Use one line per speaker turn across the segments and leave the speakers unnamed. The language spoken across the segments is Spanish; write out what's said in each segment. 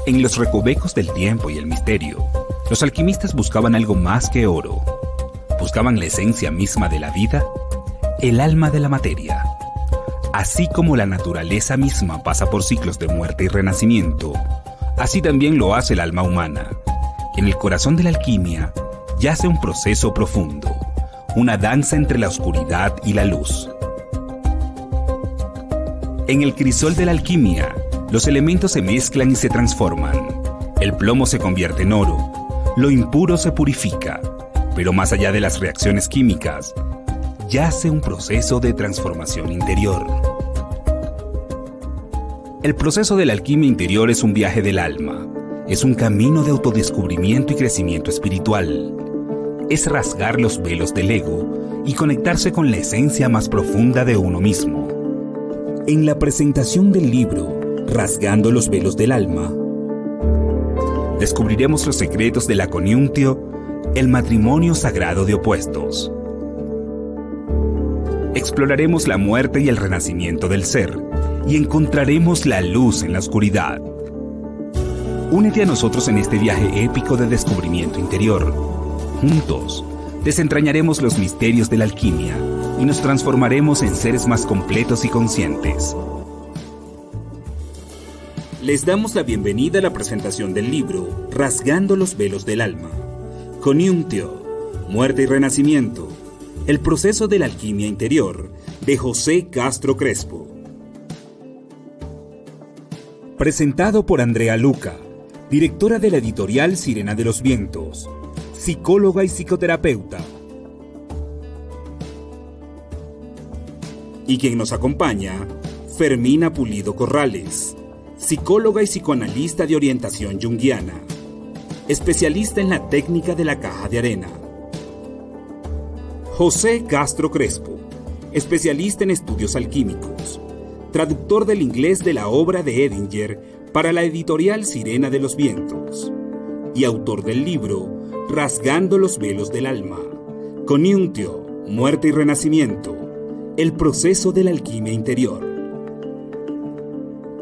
En los recovecos del tiempo y el misterio, los alquimistas buscaban algo más que oro. Buscaban la esencia misma de la vida, el alma de la materia. Así como la naturaleza misma pasa por ciclos de muerte y renacimiento, así también lo hace el alma humana. En el corazón de la alquimia yace un proceso profundo, una danza entre la oscuridad y la luz. En el crisol de la alquimia, los elementos se mezclan y se transforman. El plomo se convierte en oro, lo impuro se purifica, pero más allá de las reacciones químicas, yace un proceso de transformación interior. El proceso de la alquimia interior es un viaje del alma, es un camino de autodescubrimiento y crecimiento espiritual. Es rasgar los velos del ego y conectarse con la esencia más profunda de uno mismo. En la presentación del libro Rasgando los velos del alma, descubriremos los secretos de la coniunctio, el matrimonio sagrado de opuestos. Exploraremos la muerte y el renacimiento del ser y encontraremos la luz en la oscuridad. Únete a nosotros en este viaje épico de descubrimiento interior. Juntos, desentrañaremos los misterios de la alquimia y nos transformaremos en seres más completos y conscientes. Les damos la bienvenida a la presentación del libro Rasgando los velos del alma. Coniunctio, muerte y renacimiento. El proceso de la alquimia interior, de José Castro Crespo. Presentado por Andrea Luca, directora de la editorial Sirena de los Vientos, psicóloga y psicoterapeuta. Y quien nos acompaña, Fermina Pulido Corrales, psicóloga y psicoanalista de orientación junguiana, especialista en la técnica de la caja de arena. José Castro Crespo, especialista en estudios alquímicos, traductor del inglés de la obra de Edinger para la editorial Sirena de los Vientos, y autor del libro Rasgando los velos del alma, Coniunctio, muerte y renacimiento, el proceso de la alquimia interior.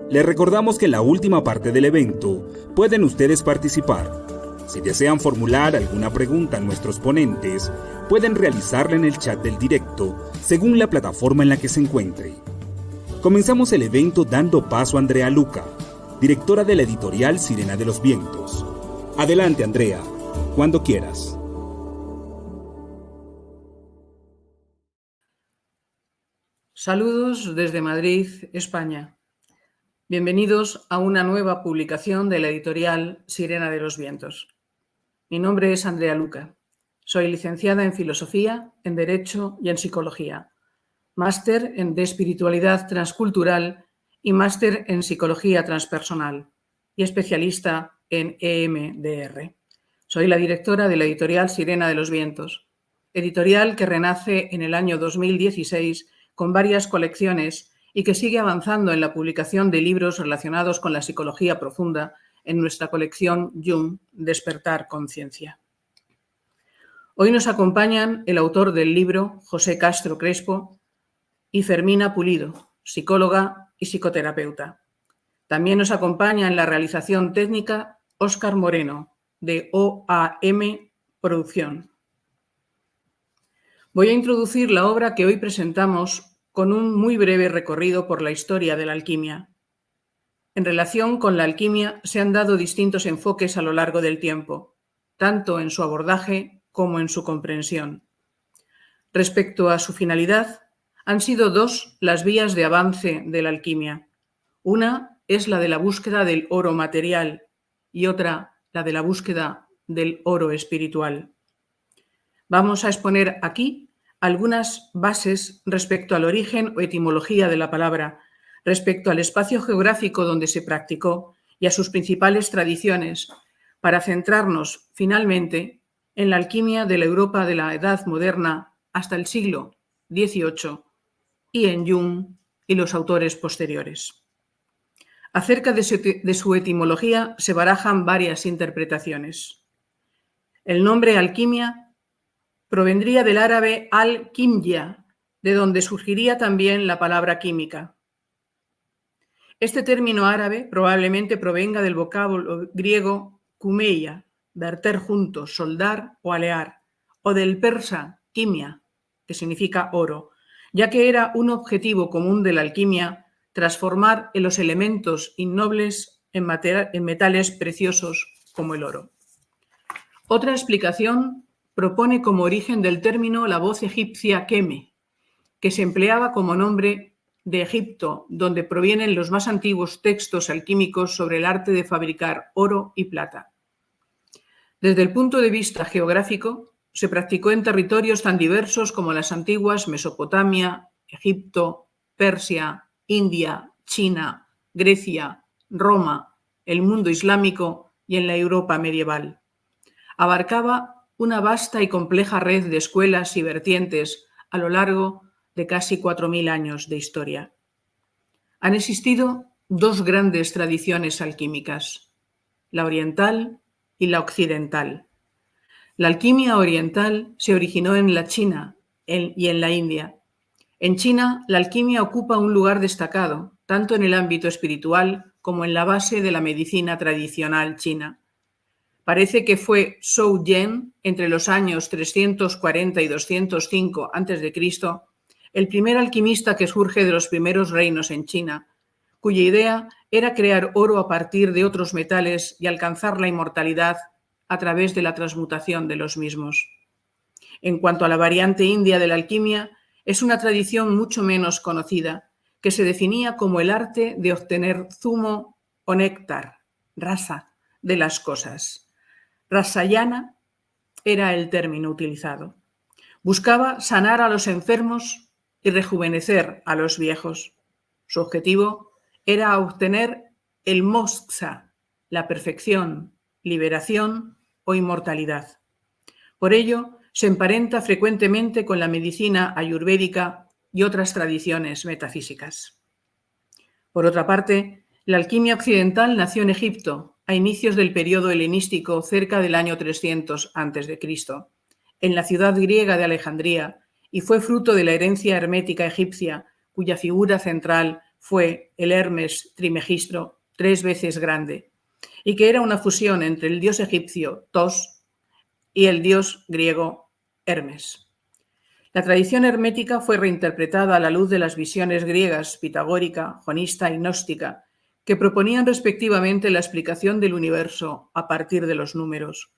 Les recordamos que en la última parte del evento pueden ustedes participar. Si desean formular alguna pregunta a nuestros ponentes, pueden realizarla en el chat del directo, según la plataforma en la que se encuentre. Comenzamos el evento dando paso a Andrea Luca, directora de la editorial Sirena de los Vientos. Adelante, Andrea, cuando quieras.
Saludos desde Madrid, España. Bienvenidos a una nueva publicación de la editorial Sirena de los Vientos. Mi nombre es Andrea Luca. Soy licenciada en Filosofía, en Derecho y en Psicología, máster de Espiritualidad Transcultural y máster en Psicología Transpersonal y especialista en EMDR. Soy la directora de la editorial Sirena de los Vientos, editorial que renace en el año 2016 con varias colecciones y que sigue avanzando en la publicación de libros relacionados con la psicología profunda en nuestra colección Jung, Despertar Conciencia. Hoy nos acompañan el autor del libro, José Castro Crespo, y Fermina Pulido, psicóloga y psicoterapeuta. También nos acompaña en la realización técnica Óscar Moreno, de OAM Producción. Voy a introducir la obra que hoy presentamos con un muy breve recorrido por la historia de la alquimia. En relación con la alquimia se han dado distintos enfoques a lo largo del tiempo, tanto en su abordaje como en su comprensión. Respecto a su finalidad, han sido dos las vías de avance de la alquimia. Una es la de la búsqueda del oro material y otra la de la búsqueda del oro espiritual. Vamos a exponer aquí algunas bases respecto al origen o etimología de la palabra, respecto al espacio geográfico donde se practicó y a sus principales tradiciones, para centrarnos finalmente en la alquimia de la Europa de la Edad Moderna hasta el siglo XVIII y en Jung y los autores posteriores. Acerca de su etimología se barajan varias interpretaciones. El nombre alquimia provendría del árabe al-kimya, de donde surgiría también la palabra química. Este término árabe probablemente provenga del vocablo griego kumeia, verter juntos, soldar o alear, o del persa kimia, que significa oro, ya que era un objetivo común de la alquimia transformar los elementos innobles en metales preciosos como el oro. Otra explicación propone como origen del término la voz egipcia keme, que se empleaba como nombre de Egipto, donde provienen los más antiguos textos alquímicos sobre el arte de fabricar oro y plata. Desde el punto de vista geográfico, se practicó en territorios tan diversos como las antiguas Mesopotamia, Egipto, Persia, India, China, Grecia, Roma, el mundo islámico y en la Europa medieval. Abarcaba una vasta y compleja red de escuelas y vertientes a lo largo de casi 4.000 años de historia. Han existido dos grandes tradiciones alquímicas, la oriental y la occidental. La alquimia oriental se originó en la China y en la India. En China, la alquimia ocupa un lugar destacado, tanto en el ámbito espiritual como en la base de la medicina tradicional china. Parece que fue Zhou Yen, entre los años 340 y 205 a.C., el primer alquimista que surge de los primeros reinos en China, cuya idea era crear oro a partir de otros metales y alcanzar la inmortalidad a través de la transmutación de los mismos. En cuanto a la variante india de la alquimia, es una tradición mucho menos conocida, que se definía como el arte de obtener zumo o néctar, rasa, de las cosas. Rasayana era el término utilizado. Buscaba sanar a los enfermos y rejuvenecer a los viejos. Su objetivo era obtener el moksha, la perfección, liberación o inmortalidad. Por ello, se emparenta frecuentemente con la medicina ayurvédica y otras tradiciones metafísicas. Por otra parte, la alquimia occidental nació en Egipto a inicios del periodo helenístico cerca del año 300 a.C., en la ciudad griega de Alejandría, y fue fruto de la herencia hermética egipcia, cuya figura central fue el Hermes Trimegistro, 3 veces grande, y que era una fusión entre el dios egipcio Tos y el dios griego Hermes. La tradición hermética fue reinterpretada a la luz de las visiones griegas, pitagórica, jonista y gnóstica, que proponían respectivamente la explicación del universo a partir de los números,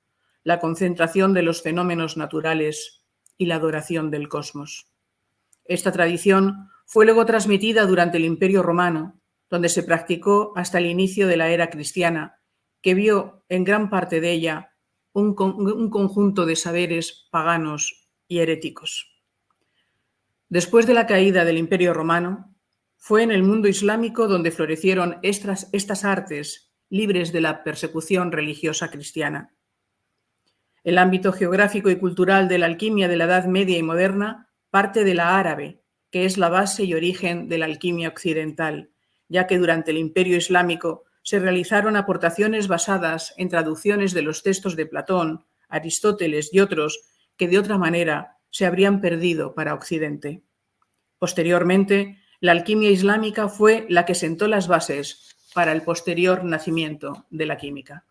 la concentración de los fenómenos naturales y la adoración del cosmos. Esta tradición fue luego transmitida durante el Imperio Romano, donde se practicó hasta el inicio de la era cristiana, que vio en gran parte de ella un conjunto de saberes paganos y heréticos. Después de la caída del Imperio Romano, fue en el mundo islámico donde florecieron estas artes libres de la persecución religiosa cristiana. El ámbito geográfico y cultural de la alquimia de la Edad Media y moderna parte de la árabe, que es la base y origen de la alquimia occidental, ya que durante el Imperio Islámico se realizaron aportaciones basadas en traducciones de los textos de Platón, Aristóteles y otros que de otra manera se habrían perdido para Occidente. Posteriormente, la alquimia islámica fue la que sentó las bases para el posterior nacimiento de la química.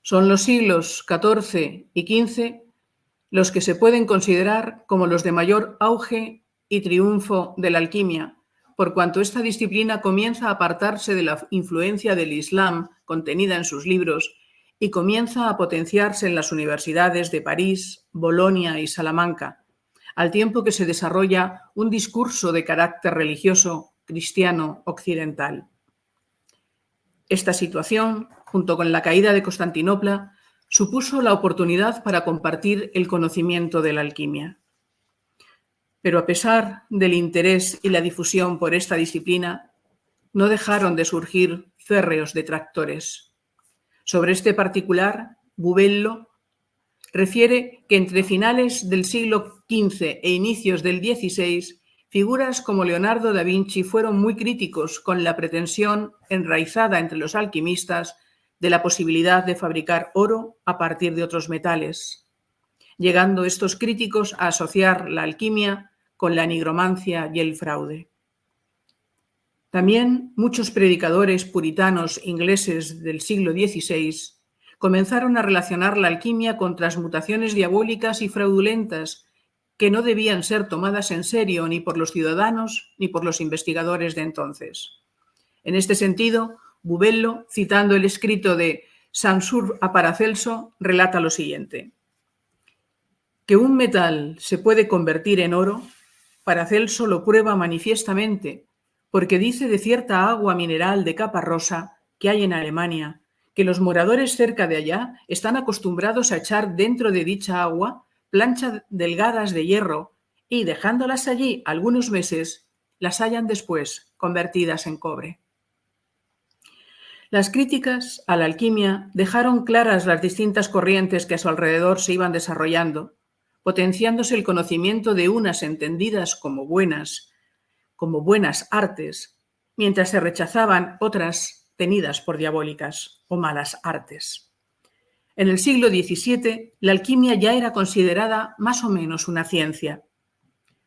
Son los siglos XIV y XV los que se pueden considerar como los de mayor auge y triunfo de la alquimia, por cuanto esta disciplina comienza a apartarse de la influencia del Islam contenida en sus libros y comienza a potenciarse en las universidades de París, Bolonia y Salamanca, al tiempo que se desarrolla un discurso de carácter religioso cristiano occidental. Esta situación, junto con la caída de Constantinopla, supuso la oportunidad para compartir el conocimiento de la alquimia. Pero a pesar del interés y la difusión por esta disciplina, no dejaron de surgir férreos detractores. Sobre este particular, Bubello refiere que entre finales del siglo XV e inicios del XVI, figuras como Leonardo da Vinci fueron muy críticos con la pretensión enraizada entre los alquimistas de la posibilidad de fabricar oro a partir de otros metales, llegando estos críticos a asociar la alquimia con la nigromancia y el fraude. También muchos predicadores puritanos ingleses del siglo XVI comenzaron a relacionar la alquimia con transmutaciones diabólicas y fraudulentas que no debían ser tomadas en serio ni por los ciudadanos ni por los investigadores de entonces. En este sentido, Bubello, citando el escrito de Saussure a Paracelso, relata lo siguiente: que un metal se puede convertir en oro, Paracelso lo prueba manifiestamente, porque dice de cierta agua mineral de capa rosa que hay en Alemania, que los moradores cerca de allá están acostumbrados a echar dentro de dicha agua planchas delgadas de hierro y, dejándolas allí algunos meses, las hallan después convertidas en cobre. Las críticas a la alquimia dejaron claras las distintas corrientes que a su alrededor se iban desarrollando, potenciándose el conocimiento de unas entendidas como buenas artes, mientras se rechazaban otras tenidas por diabólicas o malas artes. En el siglo XVII, la alquimia ya era considerada más o menos una ciencia.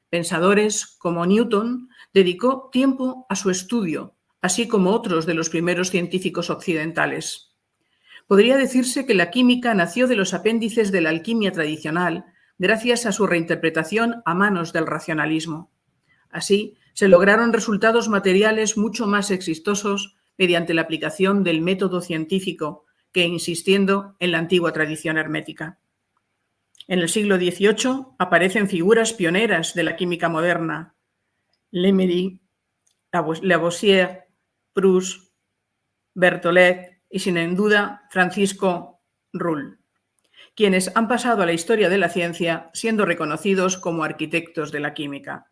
Pensadores como Newton dedicó tiempo a su estudio, así como otros de los primeros científicos occidentales. Podría decirse que la química nació de los apéndices de la alquimia tradicional gracias a su reinterpretación a manos del racionalismo. Así, se lograron resultados materiales mucho más exitosos mediante la aplicación del método científico que insistiendo en la antigua tradición hermética. En el siglo XVIII aparecen figuras pioneras de la química moderna: Lemery, Lavoisier, Proust, Berthollet y, sin duda, Francisco Rull, quienes han pasado a la historia de la ciencia siendo reconocidos como arquitectos de la química.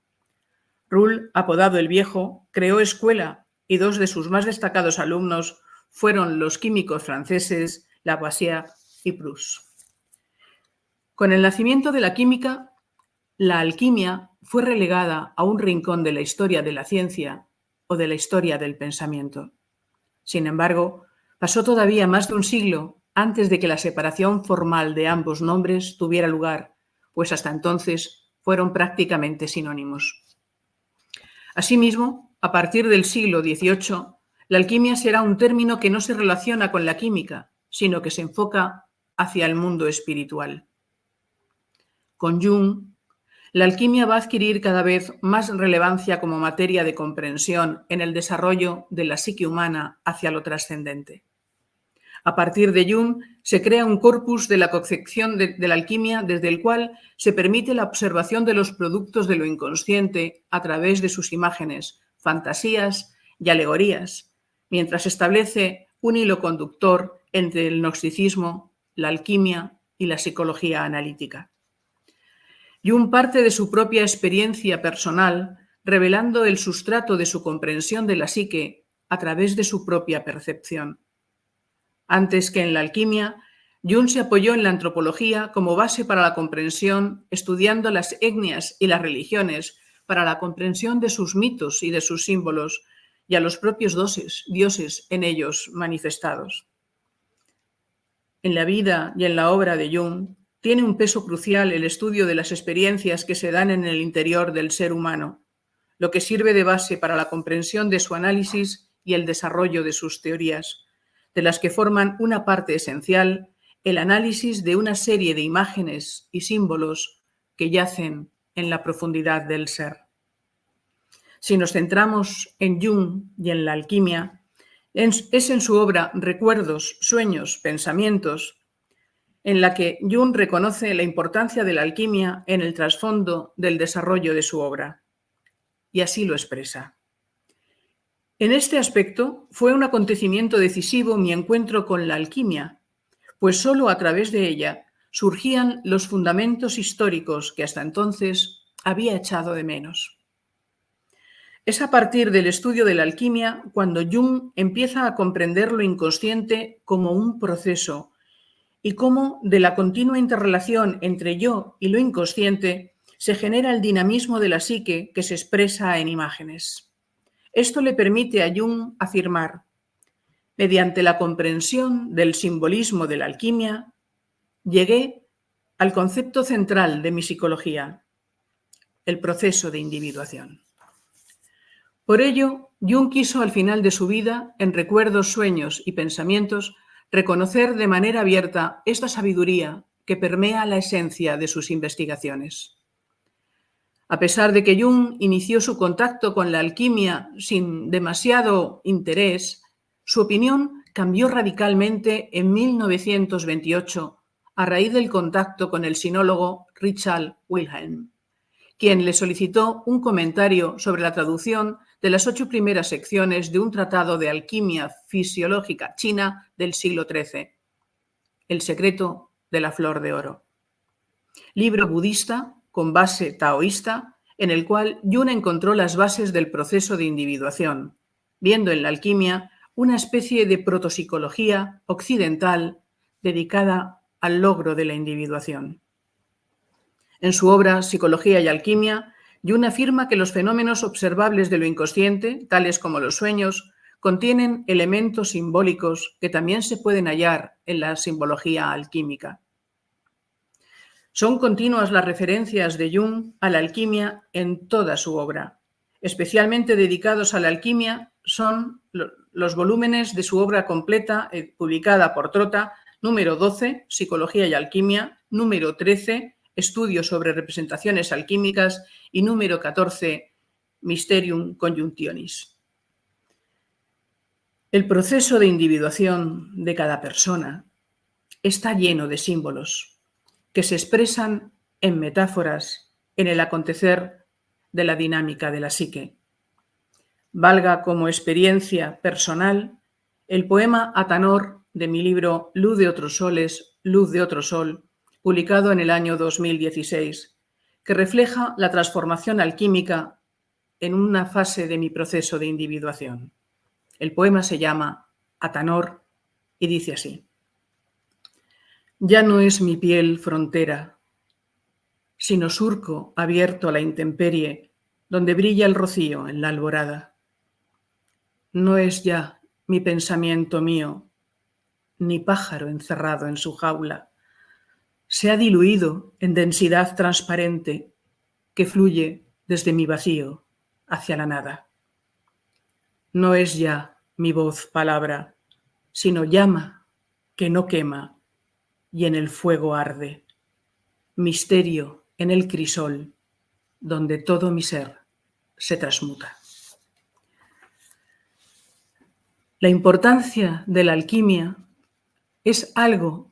Rull, apodado el Viejo, creó escuela y dos de sus más destacados alumnos fueron los químicos franceses Lavoisier y Proust. Con el nacimiento de la química, la alquimia fue relegada a un rincón de la historia de la ciencia o de la historia del pensamiento. Sin embargo, pasó todavía más de un siglo antes de que la separación formal de ambos nombres tuviera lugar, pues hasta entonces fueron prácticamente sinónimos. Asimismo, a partir del siglo XVIII, la alquimia será un término que no se relaciona con la química, sino que se enfoca hacia el mundo espiritual. Con Jung, la alquimia va a adquirir cada vez más relevancia como materia de comprensión en el desarrollo de la psique humana hacia lo trascendente. A partir de Jung se crea un corpus de la concepción de la alquimia desde el cual se permite la observación de los productos de lo inconsciente a través de sus imágenes, fantasías y alegorías, mientras establece un hilo conductor entre el gnosticismo, la alquimia y la psicología analítica. Jung parte de su propia experiencia personal, revelando el sustrato de su comprensión de la psique a través de su propia percepción. Antes que en la alquimia, Jung se apoyó en la antropología como base para la comprensión, estudiando las etnias y las religiones para la comprensión de sus mitos y de sus símbolos y a los propios dioses en ellos manifestados. En la vida y en la obra de Jung tiene un peso crucial el estudio de las experiencias que se dan en el interior del ser humano, lo que sirve de base para la comprensión de su análisis y el desarrollo de sus teorías, de las que forman una parte esencial el análisis de una serie de imágenes y símbolos que yacen en la profundidad del ser. Si nos centramos en Jung y en la alquimia, es en su obra Recuerdos, Sueños, Pensamientos, en la que Jung reconoce la importancia de la alquimia en el trasfondo del desarrollo de su obra. Y así lo expresa. En este aspecto fue un acontecimiento decisivo mi encuentro con la alquimia, pues solo a través de ella surgían los fundamentos históricos que hasta entonces había echado de menos. Es a partir del estudio de la alquimia cuando Jung empieza a comprender lo inconsciente como un proceso y cómo de la continua interrelación entre yo y lo inconsciente se genera el dinamismo de la psique que se expresa en imágenes. Esto le permite a Jung afirmar: mediante la comprensión del simbolismo de la alquimia, llegué al concepto central de mi psicología, el proceso de individuación. Por ello, Jung quiso al final de su vida, en recuerdos, sueños y pensamientos, reconocer de manera abierta esta sabiduría que permea la esencia de sus investigaciones. A pesar de que Jung inició su contacto con la alquimia sin demasiado interés, su opinión cambió radicalmente en 1928 a raíz del contacto con el sinólogo Richard Wilhelm, quien le solicitó un comentario sobre la traducción de las 8 primeras secciones de un tratado de alquimia fisiológica china del siglo XIII, El secreto de la flor de oro. Libro budista con base taoísta en el cual Jung encontró las bases del proceso de individuación, viendo en la alquimia una especie de protopsicología occidental dedicada al logro de la individuación. En su obra Psicología y Alquimia, Jung afirma que los fenómenos observables de lo inconsciente, tales como los sueños, contienen elementos simbólicos que también se pueden hallar en la simbología alquímica. Son continuas las referencias de Jung a la alquimia en toda su obra. Especialmente dedicados a la alquimia son los volúmenes de su obra completa publicada por Trotta, número 12, Psicología y Alquimia, número 13, Estudios sobre representaciones alquímicas y número 14, Mysterium Conjunctionis. El proceso de individuación de cada persona está lleno de símbolos que se expresan en metáforas en el acontecer de la dinámica de la psique. Valga como experiencia personal el poema Atanor de mi libro Luz de otros soles, luz de otro sol, publicado en el año 2016, que refleja la transformación alquímica en una fase de mi proceso de individuación. El poema se llama Atanor y dice así: ya no es mi piel frontera, sino surco abierto a la intemperie, donde brilla el rocío en la alborada. No es ya mi pensamiento mío, ni pájaro encerrado en su jaula. Se ha diluido en densidad transparente que fluye desde mi vacío hacia la nada. No es ya mi voz palabra, sino llama que no quema y en el fuego arde. Misterio en el crisol, donde todo mi ser se transmuta. La importancia de la alquimia es algo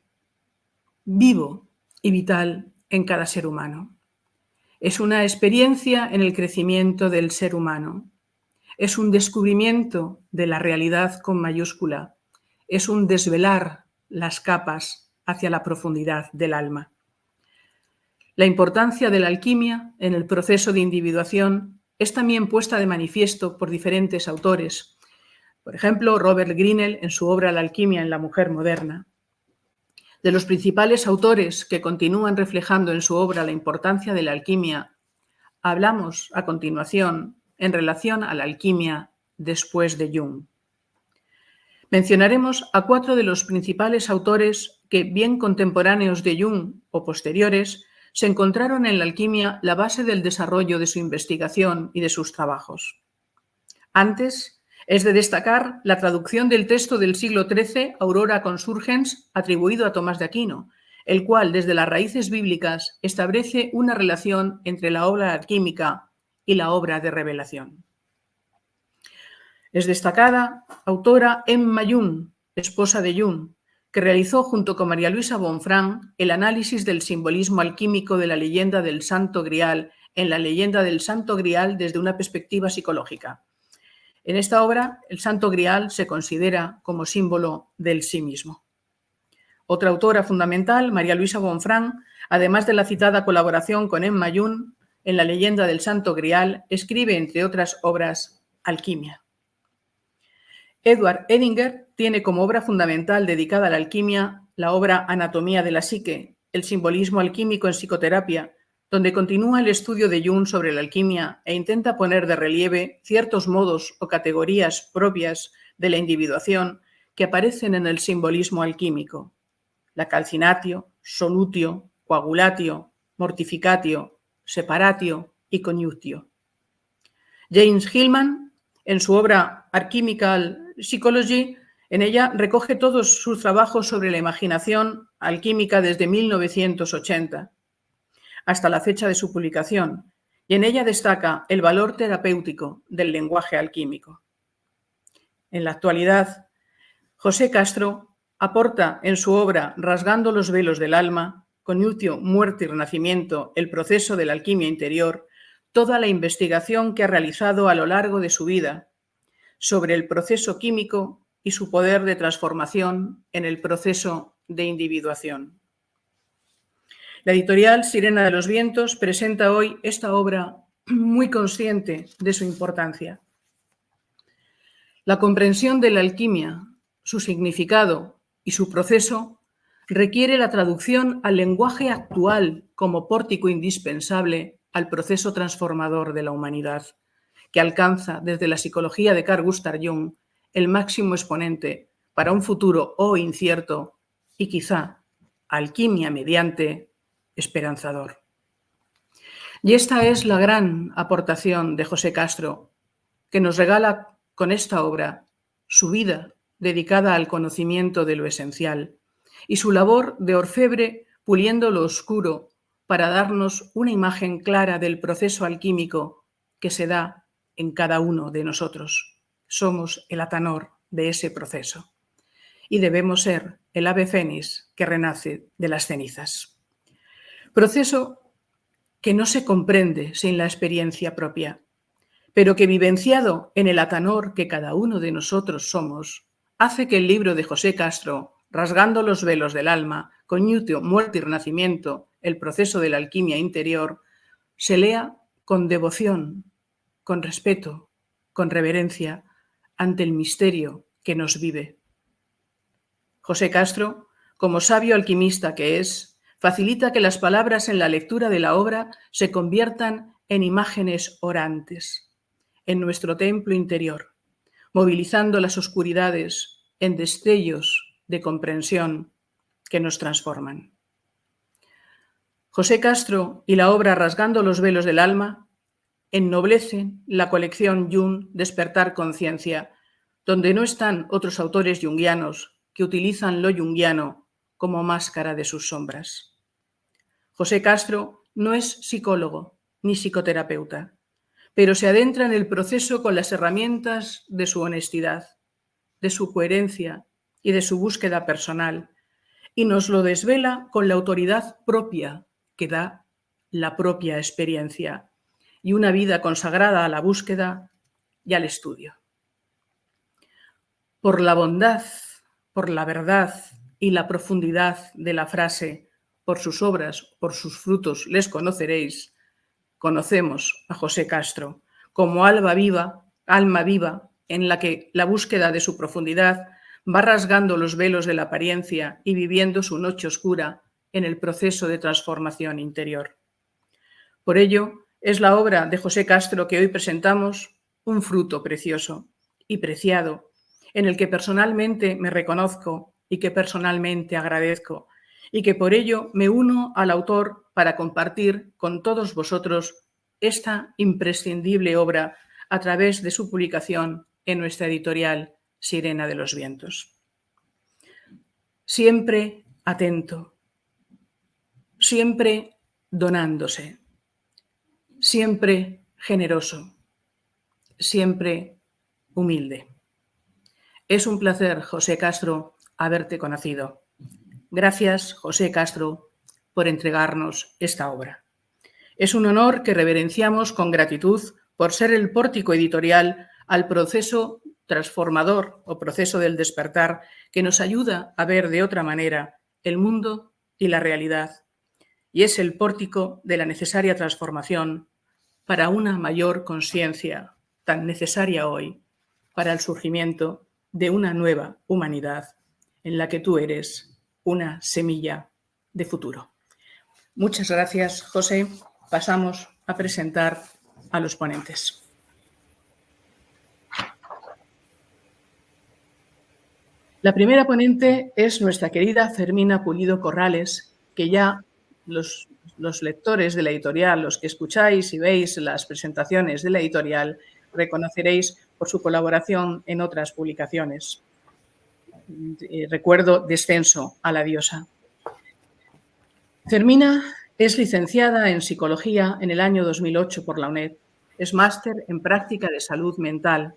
vivo y vital en cada ser humano. Es una experiencia en el crecimiento del ser humano. Es un descubrimiento de la realidad con mayúscula. Es un desvelar las capas hacia la profundidad del alma. La importancia de la alquimia en el proceso de individuación es también puesta de manifiesto por diferentes autores. Por ejemplo, Robert Grinnell en su obra La alquimia en la mujer moderna. De los principales autores que continúan reflejando en su obra la importancia de la alquimia, hablamos a continuación en relación a la alquimia después de Jung. Mencionaremos a 4 de los principales autores que, bien contemporáneos de Jung o posteriores, se encontraron en la alquimia la base del desarrollo de su investigación y de sus trabajos. Antes, es de destacar la traducción del texto del siglo XIII, Aurora Consurgens, atribuido a Tomás de Aquino, el cual, desde las raíces bíblicas, establece una relación entre la obra alquímica y la obra de revelación. Es destacada autora Emma Jung, esposa de Jung, que realizó junto con María Luisa Bonfrán el análisis del simbolismo alquímico de la leyenda del Santo Grial en la leyenda del Santo Grial desde una perspectiva psicológica. En esta obra, el Santo Grial se considera como símbolo del sí mismo. Otra autora fundamental, María Luisa Bonfrán, además de la citada colaboración con Emma Jung en la leyenda del Santo Grial, escribe, entre otras obras, Alquimia. Edward Edinger tiene como obra fundamental dedicada a la alquimia la obra Anatomía de la psique, el simbolismo alquímico en psicoterapia, donde continúa el estudio de Jung sobre la alquimia e intenta poner de relieve ciertos modos o categorías propias de la individuación que aparecen en el simbolismo alquímico: la calcinatio, solutio, coagulatio, mortificatio, separatio y coniunctio. James Hillman, En su obra Alchemical Psychology, en ella recoge todos sus trabajos sobre la imaginación alquímica desde 1980 hasta la fecha de su publicación, y en ella destaca el valor terapéutico del lenguaje alquímico. En la actualidad, José Castro aporta en su obra Rasgando los velos del alma, Cognition, muerte y renacimiento, el proceso de la alquimia interior, toda la investigación que ha realizado a lo largo de su vida sobre el proceso químico y su poder de transformación en el proceso de individuación. La editorial Sirena de los Vientos presenta hoy esta obra muy consciente de su importancia. La comprensión de la alquimia, su significado y su proceso requiere la traducción al lenguaje actual como pórtico indispensable al proceso transformador de la humanidad, que alcanza desde la psicología de Carl Gustav Jung el máximo exponente para un futuro incierto y quizá alquimia mediante esperanzador. Y esta es la gran aportación de José Castro, que nos regala con esta obra su vida dedicada al conocimiento de lo esencial y su labor de orfebre puliendo lo oscuro para darnos una imagen clara del proceso alquímico que se da en cada uno de nosotros. Somos el atanor de ese proceso y debemos ser el ave fénix que renace de las cenizas. Proceso que no se comprende sin la experiencia propia, pero que vivenciado en el atanor que cada uno de nosotros somos, hace que el libro de José Castro, Rasgando los velos del alma, Cognition, muerte y renacimiento, el proceso de la alquimia interior, se lea con devoción, con respeto, con reverencia ante el misterio que nos vive. José Castro, como sabio alquimista que es, facilita que las palabras en la lectura de la obra se conviertan en imágenes orantes en nuestro templo interior, movilizando las oscuridades en destellos de comprensión que nos transforman. José Castro y la obra Rasgando los velos del alma ennoblecen la colección Jung Despertar Conciencia, donde no están otros autores junguianos que utilizan lo junguiano como máscara de sus sombras. José Castro no es psicólogo ni psicoterapeuta, pero se adentra en el proceso con las herramientas de su honestidad, de su coherencia y de su búsqueda personal, y nos lo desvela con la autoridad propia que da la propia experiencia y una vida consagrada a la búsqueda y al estudio. Por la bondad, por la verdad y la profundidad de la frase, por sus obras, por sus frutos les conoceréis, conocemos a José Castro como alma viva en la que la búsqueda de su profundidad va rasgando los velos de la apariencia y viviendo su noche oscura en el proceso de transformación interior. Por ello, es la obra de José Castro que hoy presentamos un fruto precioso y preciado, en el que personalmente me reconozco y que personalmente agradezco, y que por ello me uno al autor para compartir con todos vosotros esta imprescindible obra a través de su publicación en nuestra editorial Sirena de los Vientos. Siempre atento, siempre donándose, siempre generoso, siempre humilde. Es un placer, José Castro, haberte conocido. Gracias, José Castro, por entregarnos esta obra. Es un honor que reverenciamos con gratitud por ser el pórtico editorial al proceso transformador o proceso del despertar que nos ayuda a ver de otra manera el mundo y la realidad. Y es el pórtico de la necesaria transformación para una mayor conciencia tan necesaria hoy para el surgimiento de una nueva humanidad en la que tú eres una semilla de futuro. Muchas gracias, José. Pasamos a presentar a los ponentes. La primera ponente es nuestra querida Fermina Pulido Corrales, que ya los lectores de la editorial, los que escucháis y veis las presentaciones de la editorial, reconoceréis por su colaboración en otras publicaciones. Recuerdo Descenso a la diosa. Fermina es licenciada en Psicología en el año 2008 por la UNED. Es máster en Práctica de Salud Mental,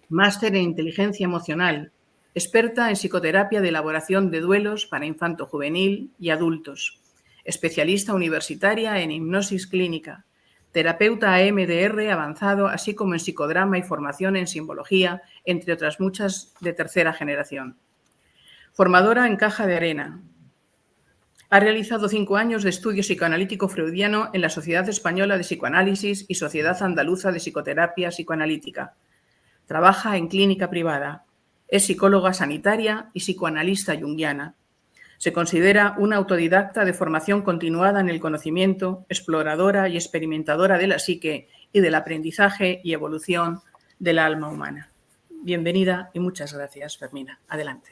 máster en Inteligencia Emocional, experta en psicoterapia de elaboración de duelos para infanto-juvenil y adultos, especialista universitaria en hipnosis clínica, terapeuta EMDR avanzado, así como en psicodrama y formación en simbología, entre otras muchas de tercera generación. Formadora en Caja de Arena. Ha realizado 5 años de estudio psicoanalítico freudiano en la Sociedad Española de Psicoanálisis y Sociedad Andaluza de Psicoterapia Psicoanalítica. Trabaja en clínica privada. Es psicóloga sanitaria y psicoanalista junguiana. Se considera una autodidacta de formación continuada en el conocimiento, exploradora y experimentadora de la psique y del aprendizaje y evolución del alma humana. Bienvenida y muchas gracias, Fermina. Adelante.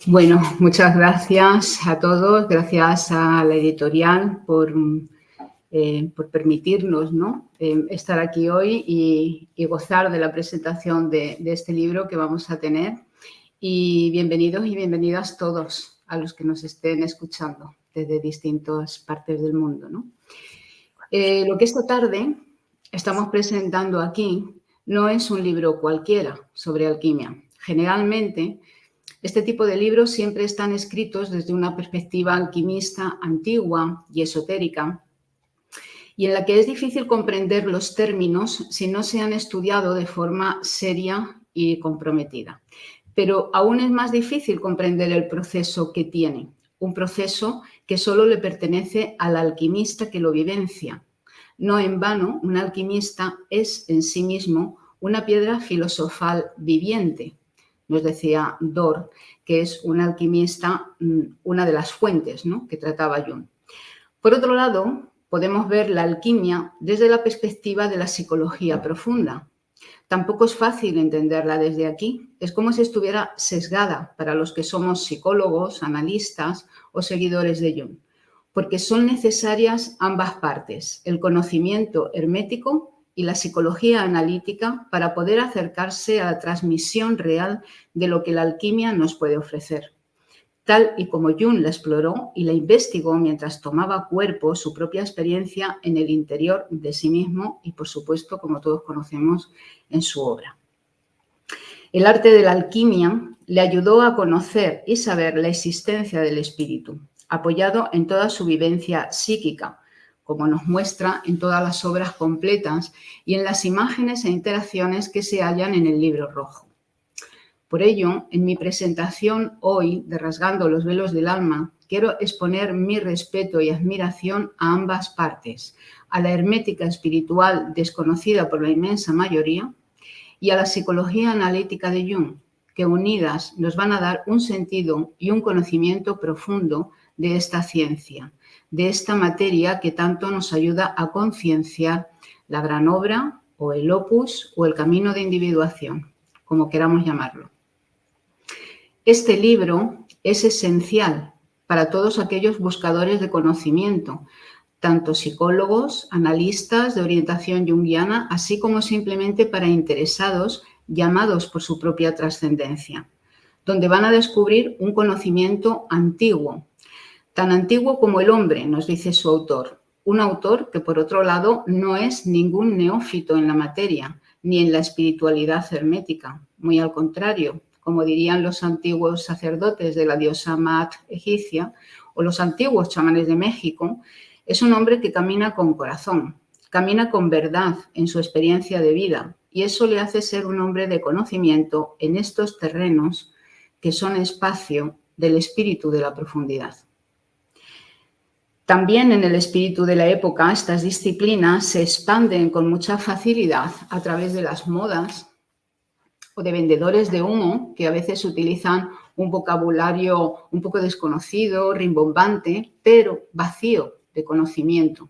Bueno, muchas gracias a todos, gracias a la editorial por permitirnos, ¿no?, estar aquí hoy y gozar de la presentación de este libro que vamos a tener. Y bienvenidos y bienvenidas todos a los que nos estén escuchando desde distintas partes del mundo, ¿no? Lo que esta tarde estamos presentando aquí no es un libro cualquiera sobre alquimia. Generalmente, este tipo de libros siempre están escritos desde una perspectiva alquimista antigua y esotérica, y en la que es difícil comprender los términos si no se han estudiado de forma seria y comprometida. Pero aún es más difícil comprender el proceso que tiene, un proceso que solo le pertenece al alquimista que lo vivencia. No en vano, un alquimista es en sí mismo una piedra filosofal viviente. Nos decía Dor, que es un alquimista, una de las fuentes, ¿no?, que trataba Jung. Por otro lado, podemos ver la alquimia desde la perspectiva de la psicología profunda. Tampoco es fácil entenderla desde aquí. Es como si estuviera sesgada para los que somos psicólogos, analistas o seguidores de Jung, porque son necesarias ambas partes, el conocimiento hermético y la psicología analítica, para poder acercarse a la transmisión real de lo que la alquimia nos puede ofrecer. Tal y como Jung la exploró y la investigó mientras tomaba cuerpo su propia experiencia en el interior de sí mismo y, por supuesto, como todos conocemos, en su obra. El arte de la alquimia le ayudó a conocer y saber la existencia del espíritu, apoyado en toda su vivencia psíquica, como nos muestra en todas las obras completas y en las imágenes e interacciones que se hallan en el libro rojo. Por ello, en mi presentación hoy de Rasgando los velos del alma, quiero exponer mi respeto y admiración a ambas partes, a la hermética espiritual desconocida por la inmensa mayoría y a la psicología analítica de Jung, que unidas nos van a dar un sentido y un conocimiento profundo de esta ciencia, de esta materia que tanto nos ayuda a concienciar la gran obra o el opus o el camino de individuación, como queramos llamarlo. Este libro es esencial para todos aquellos buscadores de conocimiento, tanto psicólogos, analistas de orientación junguiana, así como simplemente para interesados llamados por su propia trascendencia, donde van a descubrir un conocimiento antiguo, tan antiguo como el hombre, nos dice su autor. Un autor que, por otro lado, no es ningún neófito en la materia, ni en la espiritualidad hermética. Muy al contrario, como dirían los antiguos sacerdotes de la diosa Maat egipcia o los antiguos chamanes de México, es un hombre que camina con corazón, camina con verdad en su experiencia de vida, y eso le hace ser un hombre de conocimiento en estos terrenos que son espacio del espíritu de la profundidad. También en el espíritu de la época, estas disciplinas se expanden con mucha facilidad a través de las modas o de vendedores de humo que a veces utilizan un vocabulario un poco desconocido, rimbombante, pero vacío de conocimiento.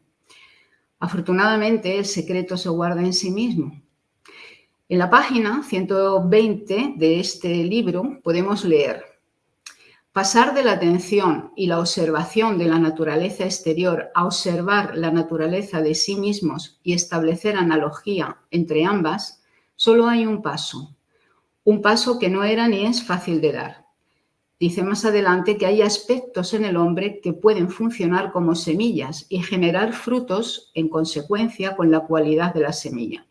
Afortunadamente, el secreto se guarda en sí mismo. En la página 120 de este libro podemos leer: Pasar de la atención y la observación de la naturaleza exterior a observar la naturaleza de sí mismos y establecer analogía entre ambas, solo hay un paso que no era ni es fácil de dar. Dice más adelante que hay aspectos en el hombre que pueden funcionar como semillas y generar frutos en consecuencia con la cualidad de la semilla.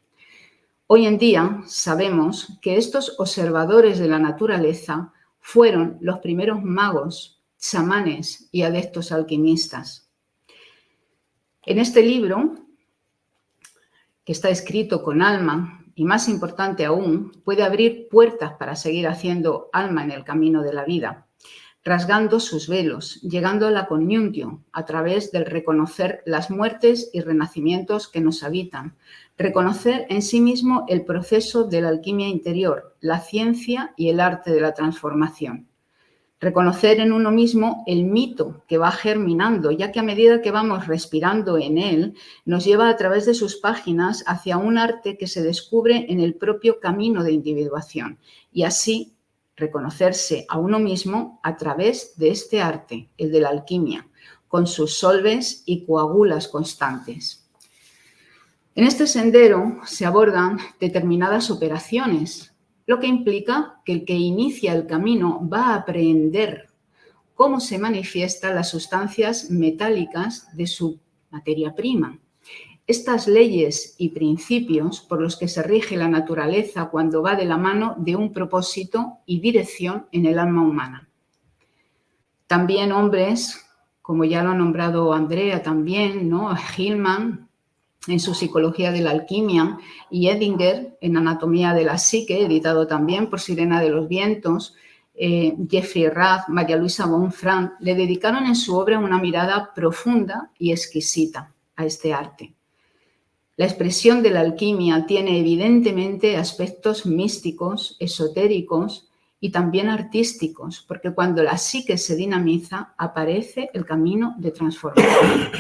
Hoy en día sabemos que estos observadores de la naturaleza fueron los primeros magos, chamanes y adeptos alquimistas. En este libro, que está escrito con alma y más importante aún, puede abrir puertas para seguir haciendo alma en el camino de la vida, rasgando sus velos, llegando a la conjunción a través del reconocer las muertes y renacimientos que nos habitan, reconocer en sí mismo el proceso de la alquimia interior, la ciencia y el arte de la transformación. Reconocer en uno mismo el mito que va germinando, ya que a medida que vamos respirando en él, nos lleva a través de sus páginas hacia un arte que se descubre en el propio camino de individuación y así reconocerse a uno mismo a través de este arte, el de la alquimia, con sus solves y coagulas constantes. En este sendero se abordan determinadas operaciones, lo que implica que el que inicia el camino va a aprender cómo se manifiestan las sustancias metálicas de su materia prima. Estas leyes y principios por los que se rige la naturaleza cuando va de la mano de un propósito y dirección en el alma humana. También hombres, como ya lo ha nombrado Andrea también, ¿no? Hillman en su Psicología de la Alquimia y Edinger en Anatomía de la Psique, editado también por Sirena de los Vientos, Jeffrey Rath, María Luisa Bonfranc, le dedicaron en su obra una mirada profunda y exquisita a este arte. La expresión de la alquimia tiene evidentemente aspectos místicos, esotéricos y también artísticos, porque cuando la psique se dinamiza, aparece el camino de transformación.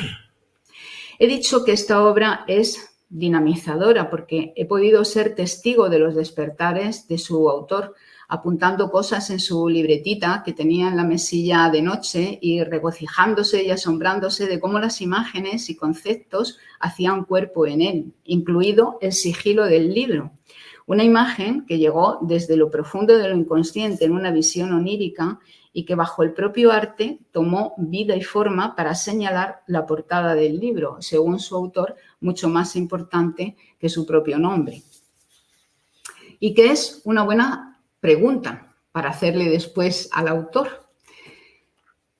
He dicho que esta obra es dinamizadora porque he podido ser testigo de los despertares de su autor, apuntando cosas en su libretita que tenía en la mesilla de noche y regocijándose y asombrándose de cómo las imágenes y conceptos hacían cuerpo en él, incluido el sigilo del libro. Una imagen que llegó desde lo profundo de lo inconsciente en una visión onírica y que bajo el propio arte tomó vida y forma para señalar la portada del libro, según su autor, mucho más importante que su propio nombre. Y que es una buena pregunta para hacerle después al autor.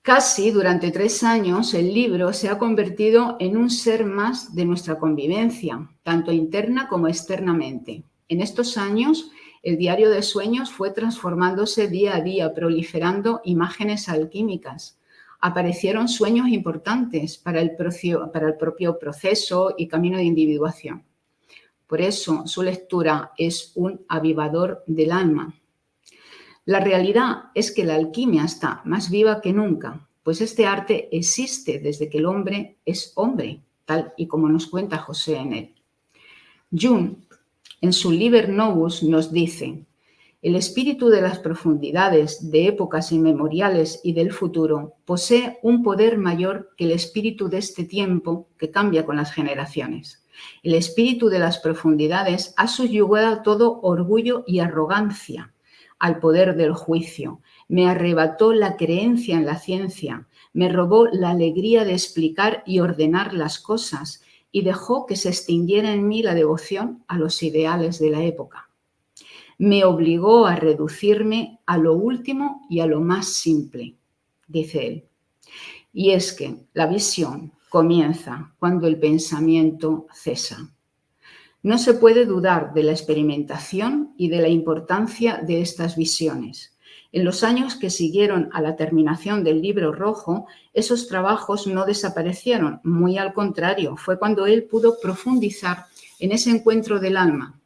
Casi durante 3 años el libro se ha convertido en un ser más de nuestra convivencia, tanto interna como externamente. En estos años, el diario de sueños fue transformándose día a día, proliferando imágenes alquímicas. Aparecieron sueños importantes para el propio proceso y camino de individuación. Por eso, su lectura es un avivador del alma. La realidad es que la alquimia está más viva que nunca, pues este arte existe desde que el hombre es hombre, tal y como nos cuenta José en él. Jung, en su Liber Novus, nos dice: el espíritu de las profundidades, de épocas inmemoriales y del futuro, posee un poder mayor que el espíritu de este tiempo que cambia con las generaciones. El espíritu de las profundidades ha subyugado todo orgullo y arrogancia al poder del juicio. Me arrebató la creencia en la ciencia, me robó la alegría de explicar y ordenar las cosas y dejó que se extinguiera en mí la devoción a los ideales de la época. Me obligó a reducirme a lo último y a lo más simple, dice él. Y es que la visión comienza cuando el pensamiento cesa. No se puede dudar de la experimentación y de la importancia de estas visiones. En los años que siguieron a la terminación del Libro Rojo, esos trabajos no desaparecieron, muy al contrario, fue cuando él pudo profundizar en ese encuentro del alma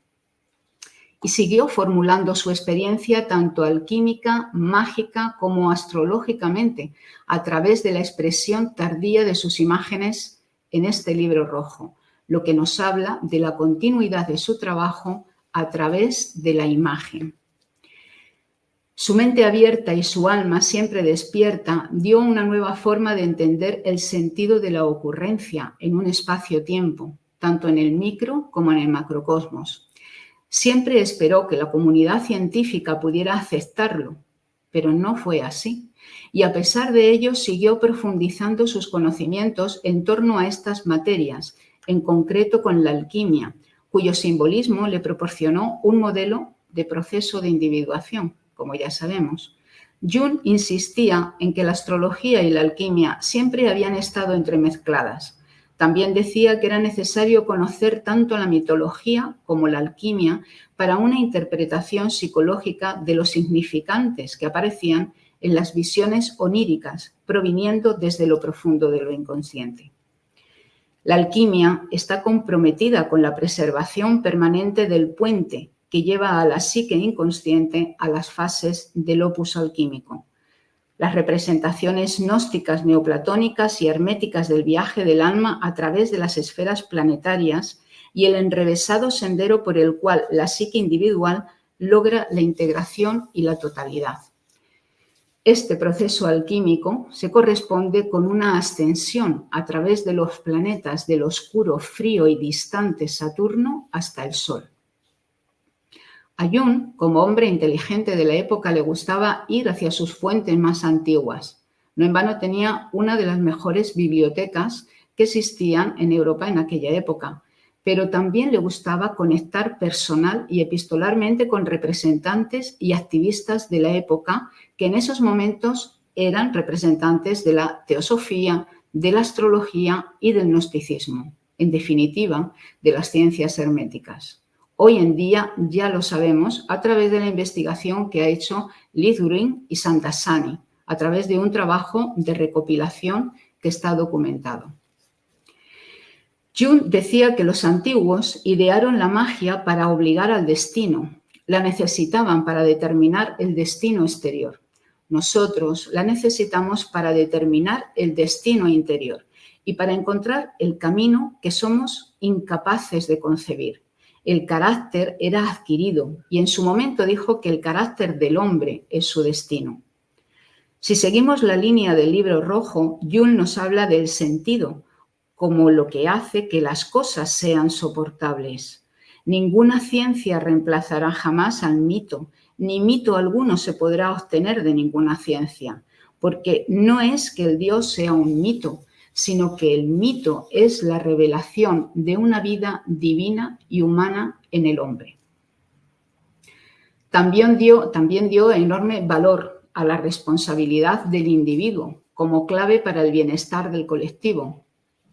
y siguió formulando su experiencia tanto alquímica, mágica como astrológicamente a través de la expresión tardía de sus imágenes en este Libro Rojo, lo que nos habla de la continuidad de su trabajo a través de la imagen. Su mente abierta y su alma siempre despierta dio una nueva forma de entender el sentido de la ocurrencia en un espacio-tiempo, tanto en el micro como en el macrocosmos. Siempre esperó que la comunidad científica pudiera aceptarlo, pero no fue así. Y a pesar de ello siguió profundizando sus conocimientos en torno a estas materias, en concreto con la alquimia, cuyo simbolismo le proporcionó un modelo de proceso de individuación, como ya sabemos. Jung insistía en que la astrología y la alquimia siempre habían estado entremezcladas. También decía que era necesario conocer tanto la mitología como la alquimia para una interpretación psicológica de los significantes que aparecían en las visiones oníricas, proviniendo desde lo profundo de lo inconsciente. La alquimia está comprometida con la preservación permanente del puente que lleva a la psique inconsciente a las fases del opus alquímico. Las representaciones gnósticas, neoplatónicas y herméticas del viaje del alma a través de las esferas planetarias y el enrevesado sendero por el cual la psique individual logra la integración y la totalidad. Este proceso alquímico se corresponde con una ascensión a través de los planetas del oscuro, frío y distante Saturno hasta el Sol. A Jung, como hombre inteligente de la época, le gustaba ir hacia sus fuentes más antiguas. No en vano tenía una de las mejores bibliotecas que existían en Europa en aquella época, pero también le gustaba conectar personal y epistolarmente con representantes y activistas de la época que en esos momentos eran representantes de la teosofía, de la astrología y del gnosticismo, en definitiva, de las ciencias herméticas. Hoy en día ya lo sabemos a través de la investigación que ha hecho Lidhurin y Santasani, a través de un trabajo de recopilación que está documentado. Jung decía que los antiguos idearon la magia para obligar al destino, la necesitaban para determinar el destino exterior. Nosotros la necesitamos para determinar el destino interior y para encontrar el camino que somos incapaces de concebir. El carácter era adquirido y en su momento dijo que el carácter del hombre es su destino. Si seguimos la línea del libro rojo, Jung nos habla del sentido como lo que hace que las cosas sean soportables. Ninguna ciencia reemplazará jamás al mito, ni mito alguno se podrá obtener de ninguna ciencia, porque no es que el Dios sea un mito, sino que el mito es la revelación de una vida divina y humana en el hombre. También dio enorme valor a la responsabilidad del individuo como clave para el bienestar del colectivo.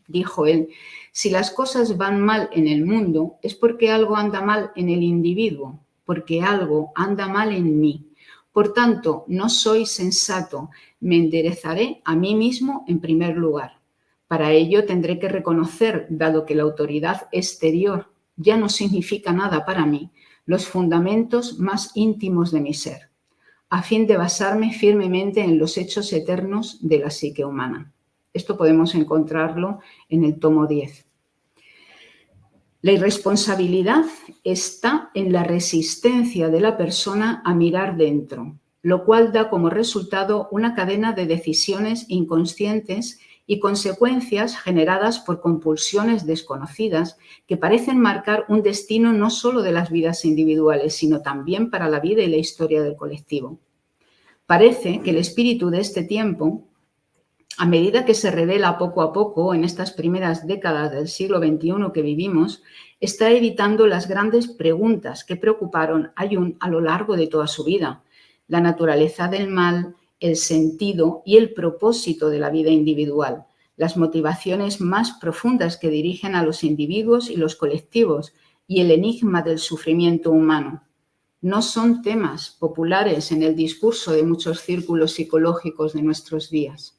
Dijo él, si las cosas van mal en el mundo es porque algo anda mal en el individuo, porque algo anda mal en mí. Por tanto, no soy sensato, me enderezaré a mí mismo en primer lugar. Para ello tendré que reconocer, dado que la autoridad exterior ya no significa nada para mí, los fundamentos más íntimos de mi ser, a fin de basarme firmemente en los hechos eternos de la psique humana. Esto podemos encontrarlo en el tomo 10. La irresponsabilidad está en la resistencia de la persona a mirar dentro, lo cual da como resultado una cadena de decisiones inconscientes y consecuencias generadas por compulsiones desconocidas que parecen marcar un destino no solo de las vidas individuales, sino también para la vida y la historia del colectivo. Parece que el espíritu de este tiempo, a medida que se revela poco a poco en estas primeras décadas del siglo XXI que vivimos, está evitando las grandes preguntas que preocuparon a Jung a lo largo de toda su vida: la naturaleza del mal, el sentido y el propósito de la vida individual, las motivaciones más profundas que dirigen a los individuos y los colectivos y el enigma del sufrimiento humano. No son temas populares en el discurso de muchos círculos psicológicos de nuestros días.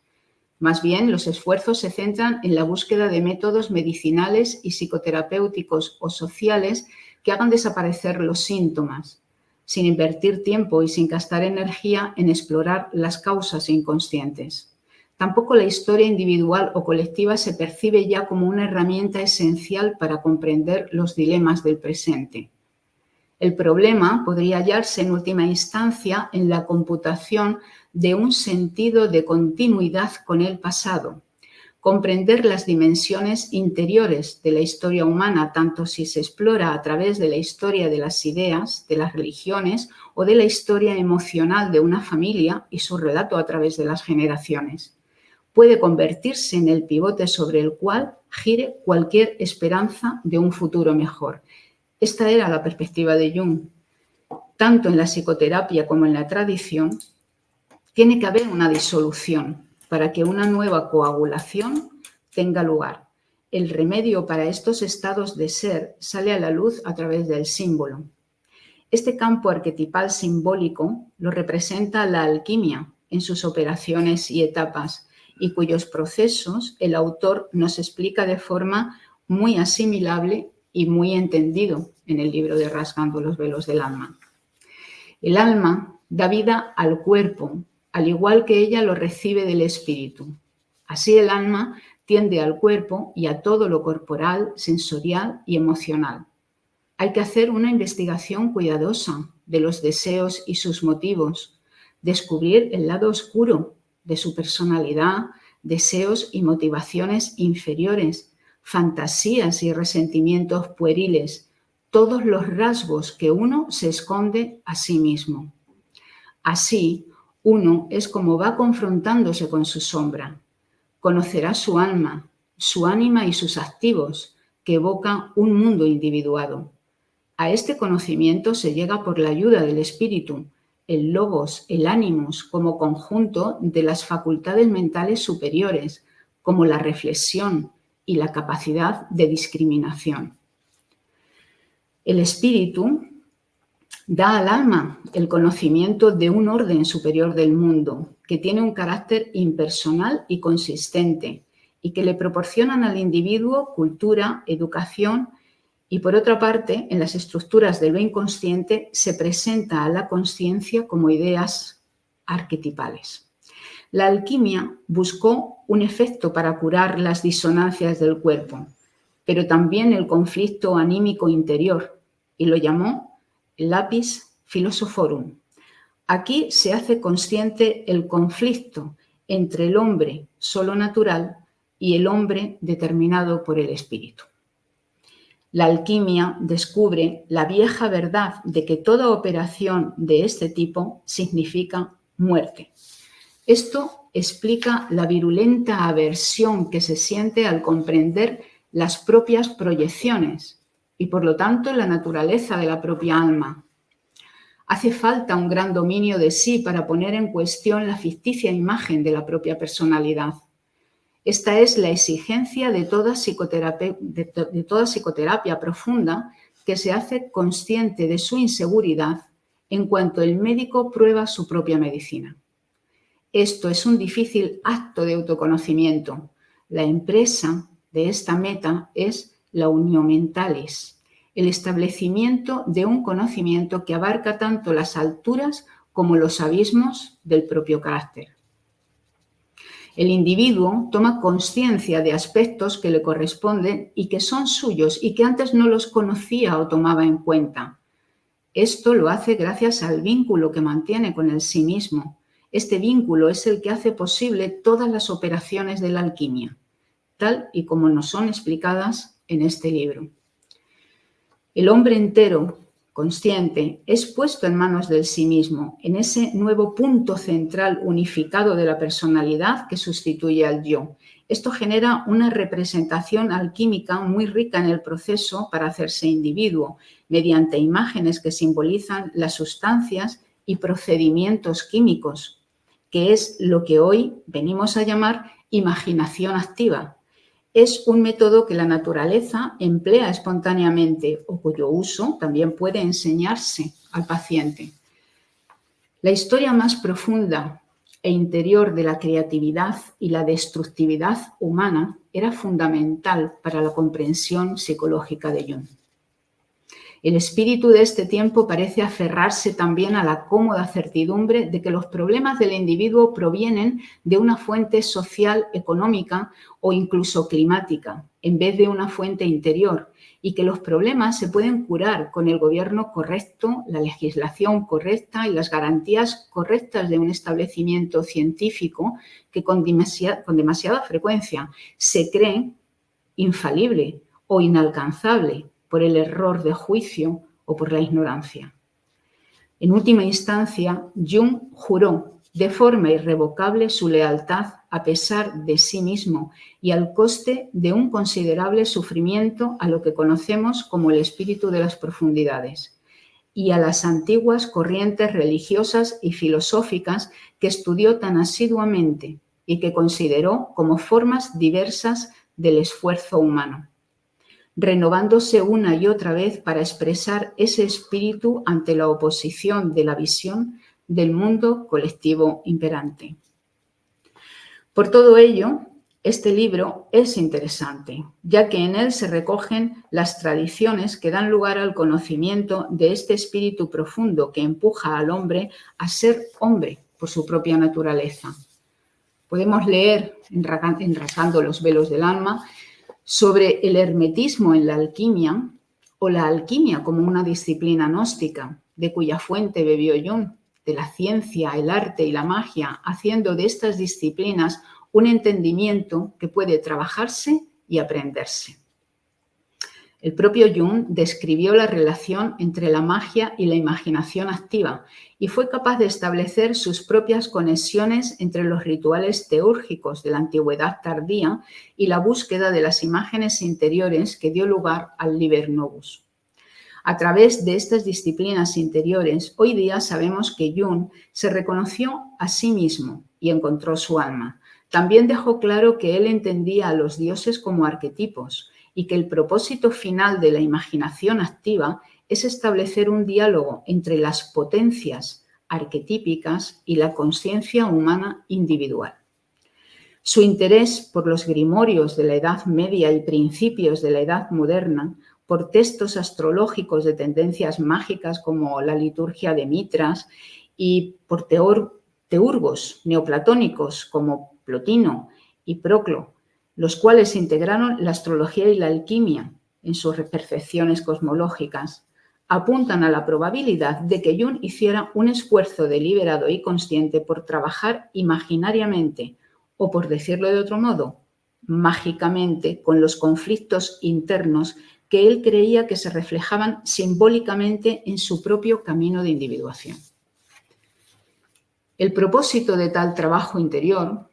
Más bien, los esfuerzos se centran en la búsqueda de métodos medicinales y psicoterapéuticos o sociales que hagan desaparecer los síntomas, sin invertir tiempo y sin gastar energía en explorar las causas inconscientes. Tampoco la historia individual o colectiva se percibe ya como una herramienta esencial para comprender los dilemas del presente. El problema podría hallarse en última instancia en la computación de un sentido de continuidad con el pasado. Comprender las dimensiones interiores de la historia humana, tanto si se explora a través de la historia de las ideas, de las religiones o de la historia emocional de una familia y su relato a través de las generaciones, puede convertirse en el pivote sobre el cual gire cualquier esperanza de un futuro mejor. Esta era la perspectiva de Jung. Tanto en la psicoterapia como en la tradición, tiene que haber una disolución para que una nueva coagulación tenga lugar. El remedio para estos estados de ser sale a la luz a través del símbolo. Este campo arquetipal simbólico lo representa la alquimia en sus operaciones y etapas, y cuyos procesos el autor nos explica de forma muy asimilable y muy entendido en el libro de Rasgando los velos del alma. El alma da vida al cuerpo, al igual que ella lo recibe del espíritu. Así el alma tiende al cuerpo y a todo lo corporal, sensorial y emocional. Hay que hacer una investigación cuidadosa de los deseos y sus motivos, descubrir el lado oscuro de su personalidad, deseos y motivaciones inferiores, fantasías y resentimientos pueriles, todos los rasgos que uno se esconde a sí mismo. Así, uno es como va confrontándose con su sombra. Conocerá su alma, su ánima y sus activos, que evoca un mundo individuado. A este conocimiento se llega por la ayuda del espíritu, el logos, el ánimos, como conjunto de las facultades mentales superiores, como la reflexión y la capacidad de discriminación. El espíritu da al alma el conocimiento de un orden superior del mundo, que tiene un carácter impersonal y consistente, y que le proporcionan al individuo cultura, educación, y por otra parte, en las estructuras de lo inconsciente se presenta a la consciencia como ideas arquetipales. La alquimia buscó un efecto para curar las disonancias del cuerpo, pero también el conflicto anímico interior, y lo llamó Lapis Philosophorum. Aquí se hace consciente el conflicto entre el hombre solo natural y el hombre determinado por el espíritu. La alquimia descubre la vieja verdad de que toda operación de este tipo significa muerte. Esto explica la virulenta aversión que se siente al comprender las propias proyecciones y, por lo tanto, la naturaleza de la propia alma. Hace falta un gran dominio de sí para poner en cuestión la ficticia imagen de la propia personalidad. Esta es la exigencia de toda psicoterapia profunda que se hace consciente de su inseguridad en cuanto el médico prueba su propia medicina. Esto es un difícil acto de autoconocimiento. La empresa de esta meta es la unio mentalis, el establecimiento de un conocimiento que abarca tanto las alturas como los abismos del propio carácter. El individuo toma conciencia de aspectos que le corresponden y que son suyos y que antes no los conocía o tomaba en cuenta. Esto lo hace gracias al vínculo que mantiene con el sí mismo. Este vínculo es el que hace posible todas las operaciones de la alquimia, tal y como nos son explicadas en este libro. El hombre entero, consciente, es puesto en manos del sí mismo, en ese nuevo punto central unificado de la personalidad que sustituye al yo. Esto genera una representación alquímica muy rica en el proceso para hacerse individuo, mediante imágenes que simbolizan las sustancias y procedimientos químicos, que es lo que hoy venimos a llamar imaginación activa. Es un método que la naturaleza emplea espontáneamente o cuyo uso también puede enseñarse al paciente. La historia más profunda e interior de la creatividad y la destructividad humana era fundamental para la comprensión psicológica de Jung. El espíritu de este tiempo parece aferrarse también a la cómoda certidumbre de que los problemas del individuo provienen de una fuente social, económica o incluso climática, en vez de una fuente interior, y que los problemas se pueden curar con el gobierno correcto, la legislación correcta y las garantías correctas de un establecimiento científico que con demasiada frecuencia se cree infalible o inalcanzable por el error de juicio o por la ignorancia. En última instancia, Jung juró de forma irrevocable su lealtad a pesar de sí mismo y al coste de un considerable sufrimiento a lo que conocemos como el espíritu de las profundidades y a las antiguas corrientes religiosas y filosóficas que estudió tan asiduamente y que consideró como formas diversas del esfuerzo humano, renovándose una y otra vez para expresar ese espíritu ante la oposición de la visión del mundo colectivo imperante. Por todo ello, este libro es interesante, ya que en él se recogen las tradiciones que dan lugar al conocimiento de este espíritu profundo que empuja al hombre a ser hombre por su propia naturaleza. Podemos leer, enrasando los velos del alma, sobre el hermetismo en la alquimia o la alquimia como una disciplina gnóstica, de cuya fuente bebió Jung, de la ciencia, el arte y la magia, haciendo de estas disciplinas un entendimiento que puede trabajarse y aprenderse. El propio Jung describió la relación entre la magia y la imaginación activa y fue capaz de establecer sus propias conexiones entre los rituales teúrgicos de la antigüedad tardía y la búsqueda de las imágenes interiores que dio lugar al Liber Novus. A través de estas disciplinas interiores, hoy día sabemos que Jung se reconoció a sí mismo y encontró su alma. También dejó claro que él entendía a los dioses como arquetipos y que el propósito final de la imaginación activa es establecer un diálogo entre las potencias arquetípicas y la conciencia humana individual. Su interés por los grimorios de la Edad Media y principios de la Edad Moderna, por textos astrológicos de tendencias mágicas como la liturgia de Mitras y por teurgos neoplatónicos como Plotino y Proclo, los cuales integraron la astrología y la alquimia en sus perfecciones cosmológicas, apuntan a la probabilidad de que Jung hiciera un esfuerzo deliberado y consciente por trabajar imaginariamente, o por decirlo de otro modo, mágicamente, con los conflictos internos que él creía que se reflejaban simbólicamente en su propio camino de individuación. El propósito de tal trabajo interior,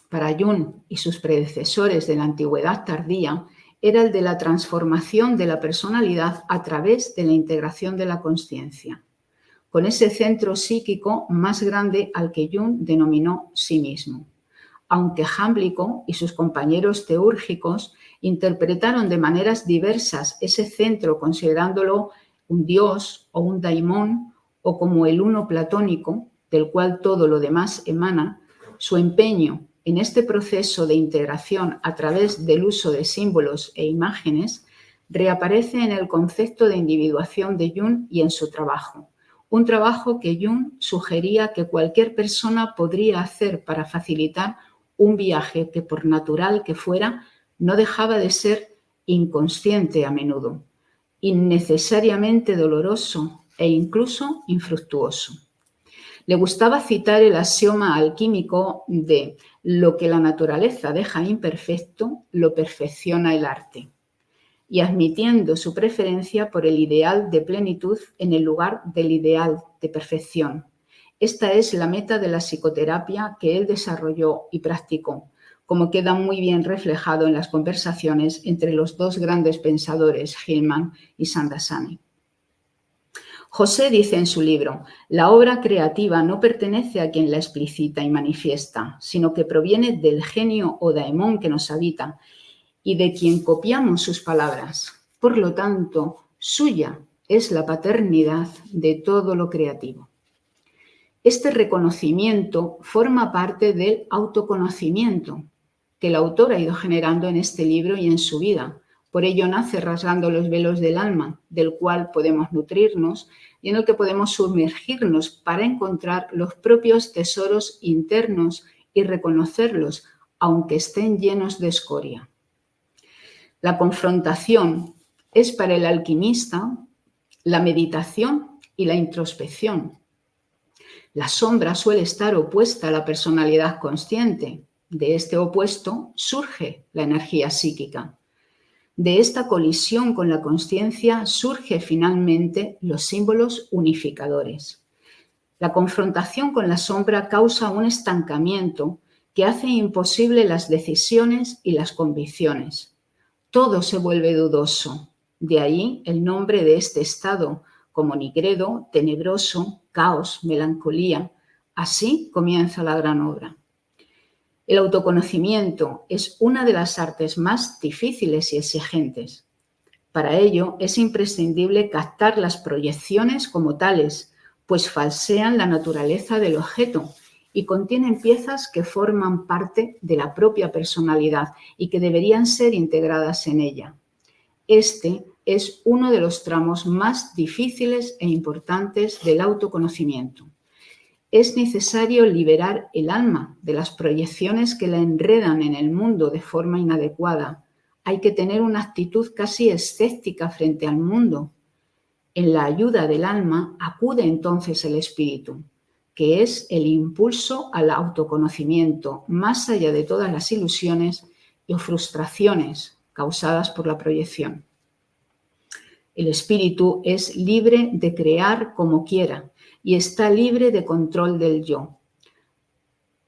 para Jung y sus predecesores de la antigüedad tardía, era el de la transformación de la personalidad a través de la integración de la consciencia, con ese centro psíquico más grande al que Jung denominó sí mismo. Aunque Jámblico y sus compañeros teúrgicos interpretaron de maneras diversas ese centro considerándolo un dios o un daimón o como el uno platónico, del cual todo lo demás emana, su empeño en este proceso de integración a través del uso de símbolos e imágenes reaparece en el concepto de individuación de Jung y en su trabajo. Un trabajo que Jung sugería que cualquier persona podría hacer para facilitar un viaje que, por natural que fuera, no dejaba de ser inconsciente a menudo, innecesariamente doloroso e incluso infructuoso. Le gustaba citar el axioma alquímico de lo que la naturaleza deja imperfecto, lo perfecciona el arte, y admitiendo su preferencia por el ideal de plenitud en el lugar del ideal de perfección. Esta es la meta de la psicoterapia que él desarrolló y practicó, como queda muy bien reflejado en las conversaciones entre los dos grandes pensadores, Hillman y Sandasani. José dice en su libro, la obra creativa no pertenece a quien la explicita y manifiesta, sino que proviene del genio o daemón que nos habita y de quien copiamos sus palabras. Por lo tanto, suya es la paternidad de todo lo creativo. Este reconocimiento forma parte del autoconocimiento que el autor ha ido generando en este libro y en su vida, Por ello nace Rasgando los velos del alma, del cual podemos nutrirnos y en el que podemos sumergirnos para encontrar los propios tesoros internos y reconocerlos, aunque estén llenos de escoria. La confrontación es para el alquimista la meditación y la introspección. La sombra suele estar opuesta a la personalidad consciente. De este opuesto surge la energía psíquica. De esta colisión con la consciencia surge finalmente los símbolos unificadores. La confrontación con la sombra causa un estancamiento que hace imposible las decisiones y las convicciones. Todo se vuelve dudoso. De ahí el nombre de este estado, como nigredo, tenebroso, caos, melancolía. Así comienza la gran obra. El autoconocimiento es una de las artes más difíciles y exigentes. Para ello es imprescindible captar las proyecciones como tales, pues falsean la naturaleza del objeto y contienen piezas que forman parte de la propia personalidad y que deberían ser integradas en ella. Este es uno de los tramos más difíciles e importantes del autoconocimiento. Es necesario liberar el alma de las proyecciones que la enredan en el mundo de forma inadecuada. Hay que tener una actitud casi escéptica frente al mundo. En la ayuda del alma acude entonces el espíritu, que es el impulso al autoconocimiento, más allá de todas las ilusiones o frustraciones causadas por la proyección. El espíritu es libre de crear como quiera y está libre de control del yo,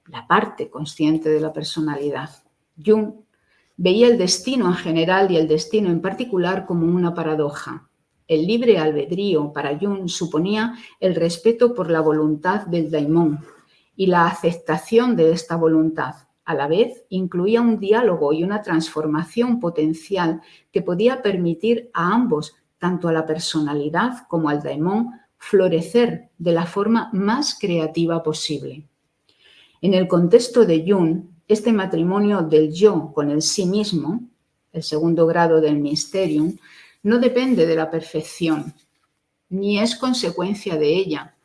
la parte consciente de la personalidad. Jung veía el destino en general y el destino en particular como una paradoja. El libre albedrío para Jung suponía el respeto por la voluntad del daimón y la aceptación de esta voluntad. A la vez, incluía un diálogo y una transformación potencial que podía permitir a ambos, tanto a la personalidad como al daimón, florecer de la forma más creativa posible. En el contexto de Jung, este matrimonio del yo con el sí mismo, el segundo grado del Mysterium, no depende de la perfección, ni es consecuencia de ella,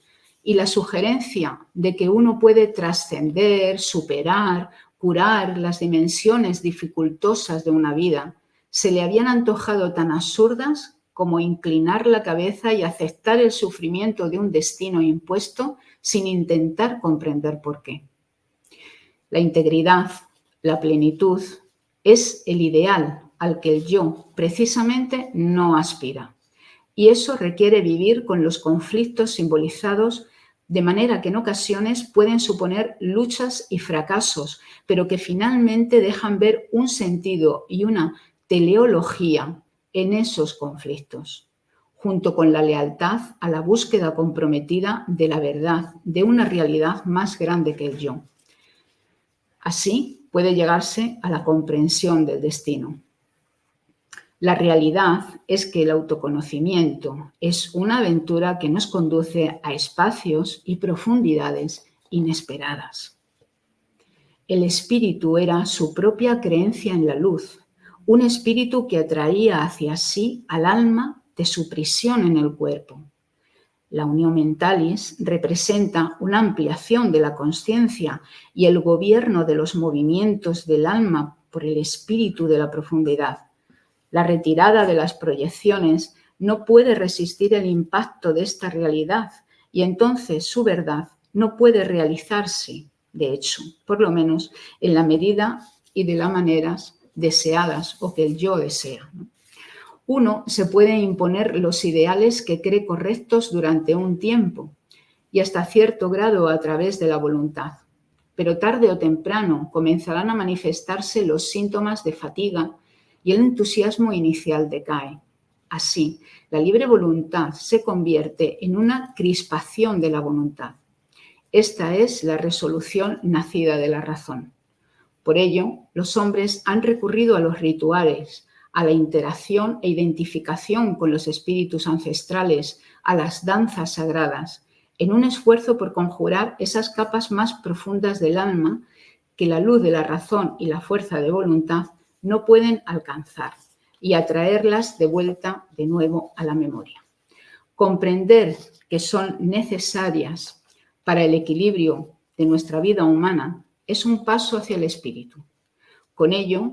y la sugerencia de que uno puede trascender, superar, curar las dimensiones dificultosas de una vida, se le habían antojado tan absurdas como inclinar la cabeza y aceptar el sufrimiento de un destino impuesto sin intentar comprender por qué. La integridad, la plenitud, es el ideal al que el yo precisamente no aspira. Y eso requiere vivir con los conflictos simbolizados de manera que en ocasiones pueden suponer luchas y fracasos, pero que finalmente dejan ver un sentido y una teleología en esos conflictos, junto con la lealtad a la búsqueda comprometida de la verdad, de una realidad más grande que el yo. Así puede llegarse a la comprensión del destino. La realidad es que el autoconocimiento es una aventura que nos conduce a espacios y profundidades inesperadas. El espíritu era su propia creencia en la luz, un espíritu que atraía hacia sí al alma de su prisión en el cuerpo. La unión mentalis representa una ampliación de la consciencia y el gobierno de los movimientos del alma por el espíritu de la profundidad. La retirada de las proyecciones no puede resistir el impacto de esta realidad y entonces su verdad no puede realizarse, de hecho, por lo menos en la medida y de las maneras deseadas o que el yo desea. Uno se puede imponer los ideales que cree correctos durante un tiempo y hasta cierto grado a través de la voluntad, pero tarde o temprano comenzarán a manifestarse los síntomas de fatiga y el entusiasmo inicial decae. Así, la libre voluntad se convierte en una crispación de la voluntad. Esta es la resolución nacida de la razón. Por ello, los hombres han recurrido a los rituales, a la interacción e identificación con los espíritus ancestrales, a las danzas sagradas, en un esfuerzo por conjurar esas capas más profundas del alma que la luz de la razón y la fuerza de voluntad no pueden alcanzar, y atraerlas de vuelta de nuevo a la memoria. Comprender que son necesarias para el equilibrio de nuestra vida humana es un paso hacia el espíritu. Con ello,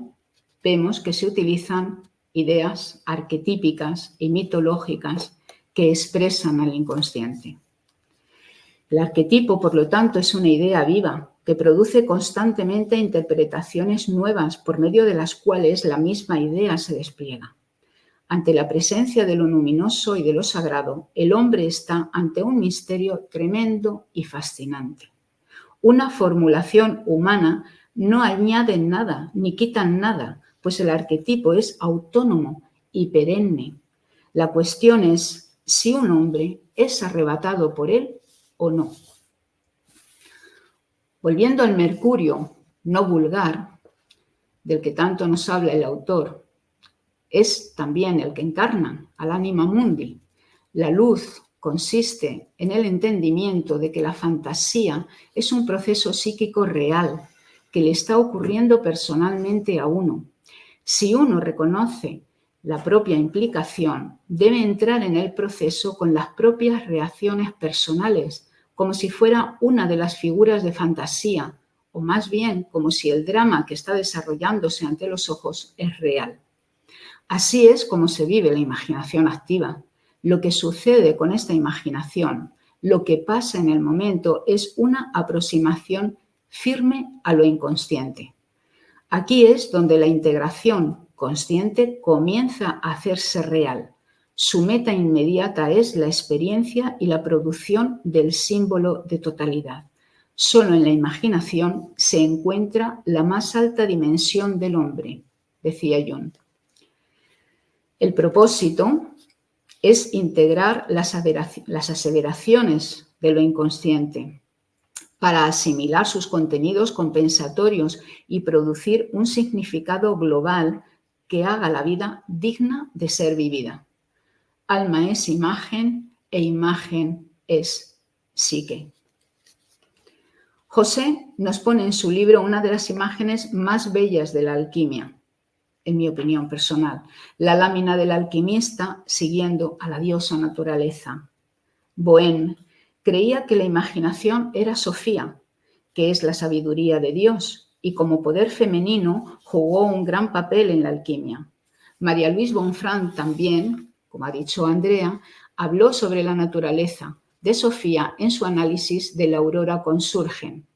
vemos que se utilizan ideas arquetípicas y mitológicas que expresan al inconsciente. El arquetipo, por lo tanto, es una idea viva que produce constantemente interpretaciones nuevas por medio de las cuales la misma idea se despliega. Ante la presencia de lo luminoso y de lo sagrado, el hombre está ante un misterio tremendo y fascinante. Una formulación humana no añade nada ni quita nada, pues el arquetipo es autónomo y perenne. La cuestión es si un hombre es arrebatado por él o no. Volviendo al Mercurio no vulgar, del que tanto nos habla el autor, es también el que encarna al anima mundi. La luz consiste en el entendimiento de que la fantasía es un proceso psíquico real que le está ocurriendo personalmente a uno. Si uno reconoce la propia implicación, debe entrar en el proceso con las propias reacciones personales, como si fuera una de las figuras de fantasía, o más bien como si el drama que está desarrollándose ante los ojos es real. Así es como se vive la imaginación activa. Lo que sucede con esta imaginación, lo que pasa en el momento, es una aproximación firme a lo inconsciente. Aquí es donde la integración consciente comienza a hacerse real. Su meta inmediata es la experiencia y la producción del símbolo de totalidad. Solo en la imaginación se encuentra la más alta dimensión del hombre, decía Jung. El propósito es integrar las aseveraciones de lo inconsciente para asimilar sus contenidos compensatorios y producir un significado global que haga la vida digna de ser vivida. Alma es imagen e imagen es psique. José nos pone en su libro una de las imágenes más bellas de la alquimia, en mi opinión personal, la lámina del alquimista siguiendo a la diosa naturaleza. Bohème creía que la imaginación era Sofía, que es la sabiduría de Dios, y como poder femenino jugó un gran papel en la alquimia. María Luise Bonfrant también, como ha dicho Andrea, habló sobre la naturaleza de Sofía en su análisis de la aurora consurgen.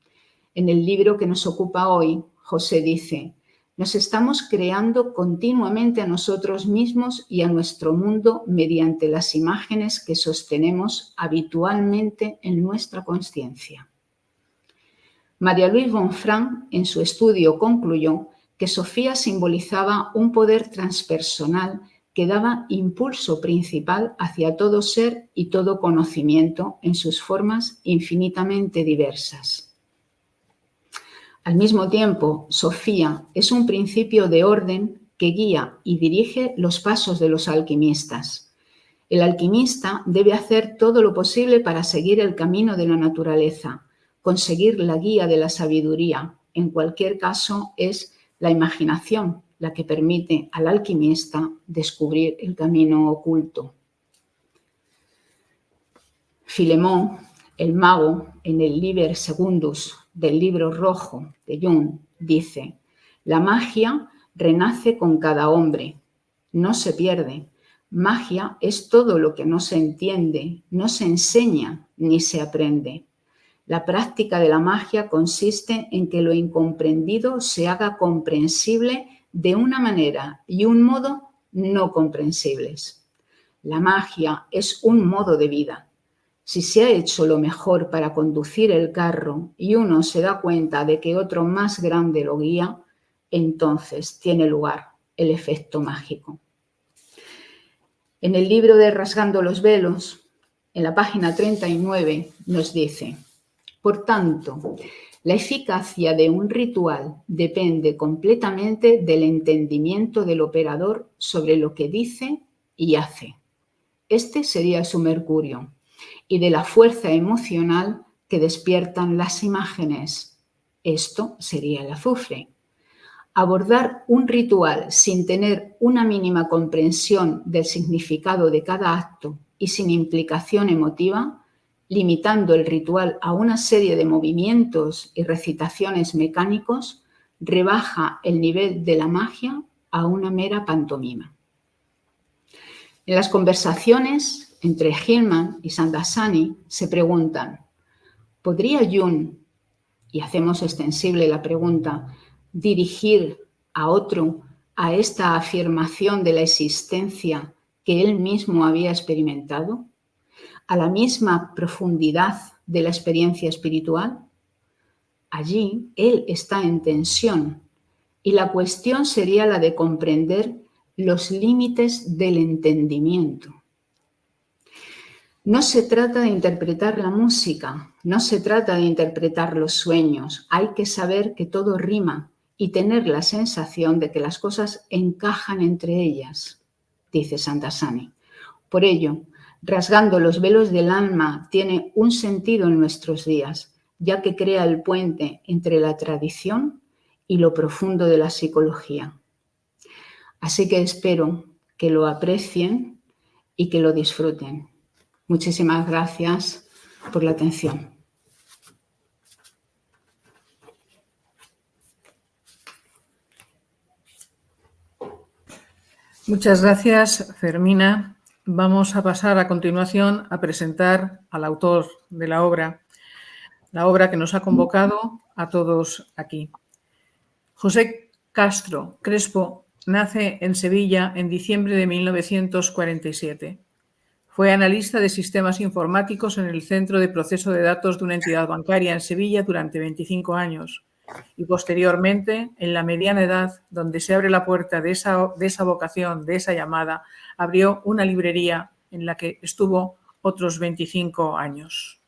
En el libro que nos ocupa hoy, José dice: nos estamos creando continuamente a nosotros mismos y a nuestro mundo mediante las imágenes que sostenemos habitualmente en nuestra conciencia. María Luise Bonfrant, en su estudio, concluyó que Sofía simbolizaba un poder transpersonal que daba impulso principal hacia todo ser y todo conocimiento en sus formas infinitamente diversas. Al mismo tiempo, Sofía es un principio de orden que guía y dirige los pasos de los alquimistas. El alquimista debe hacer todo lo posible para seguir el camino de la naturaleza, conseguir la guía de la sabiduría. En cualquier caso, es la imaginación la que permite al alquimista descubrir el camino oculto. Filemón, el mago, en el Liber Secundus del libro rojo de Jung, dice: la magia renace con cada hombre, no se pierde. Magia es todo lo que no se entiende, no se enseña ni se aprende. La práctica de la magia consiste en que lo incomprendido se haga comprensible de una manera y un modo no comprensibles. La magia es un modo de vida. Si se ha hecho lo mejor para conducir el carro y uno se da cuenta de que otro más grande lo guía, entonces tiene lugar el efecto mágico. En el libro de Rasgando los velos, en la página 39, nos dice: por tanto, la eficacia de un ritual depende completamente del entendimiento del operador sobre lo que dice y hace. Este sería su Mercurio. Y de la fuerza emocional que despiertan las imágenes. Esto sería el azufre. Abordar un ritual sin tener una mínima comprensión del significado de cada acto y sin implicación emotiva, limitando el ritual a una serie de movimientos y recitaciones mecánicos, rebaja el nivel de la magia a una mera pantomima. En las conversaciones entre Hillman y Sandasani se preguntan, ¿podría Jung, y hacemos extensible la pregunta, dirigir a otro a esta afirmación de la existencia que él mismo había experimentado? ¿A la misma profundidad de la experiencia espiritual? Allí él está en tensión y la cuestión sería la de comprender los límites del entendimiento. No se trata de interpretar la música, no se trata de interpretar los sueños. Hay que saber que todo rima y tener la sensación de que las cosas encajan entre ellas, dice Sandasani. Por ello, rasgando los velos del alma tiene un sentido en nuestros días, ya que crea el puente entre la tradición y lo profundo de la psicología. Así que espero que lo aprecien y que lo disfruten. Muchísimas gracias por la atención.
Muchas gracias, Fermina. Vamos a pasar a continuación a presentar al autor de la obra que nos ha convocado a todos aquí. José Castro Crespo nace en Sevilla en diciembre de 1947. Fue analista de sistemas informáticos en el Centro de Proceso de Datos de una entidad bancaria en Sevilla durante 25 años y posteriormente, en la mediana edad, donde se abre la puerta de esa vocación, de esa llamada, abrió una librería en la que estuvo otros 25 años.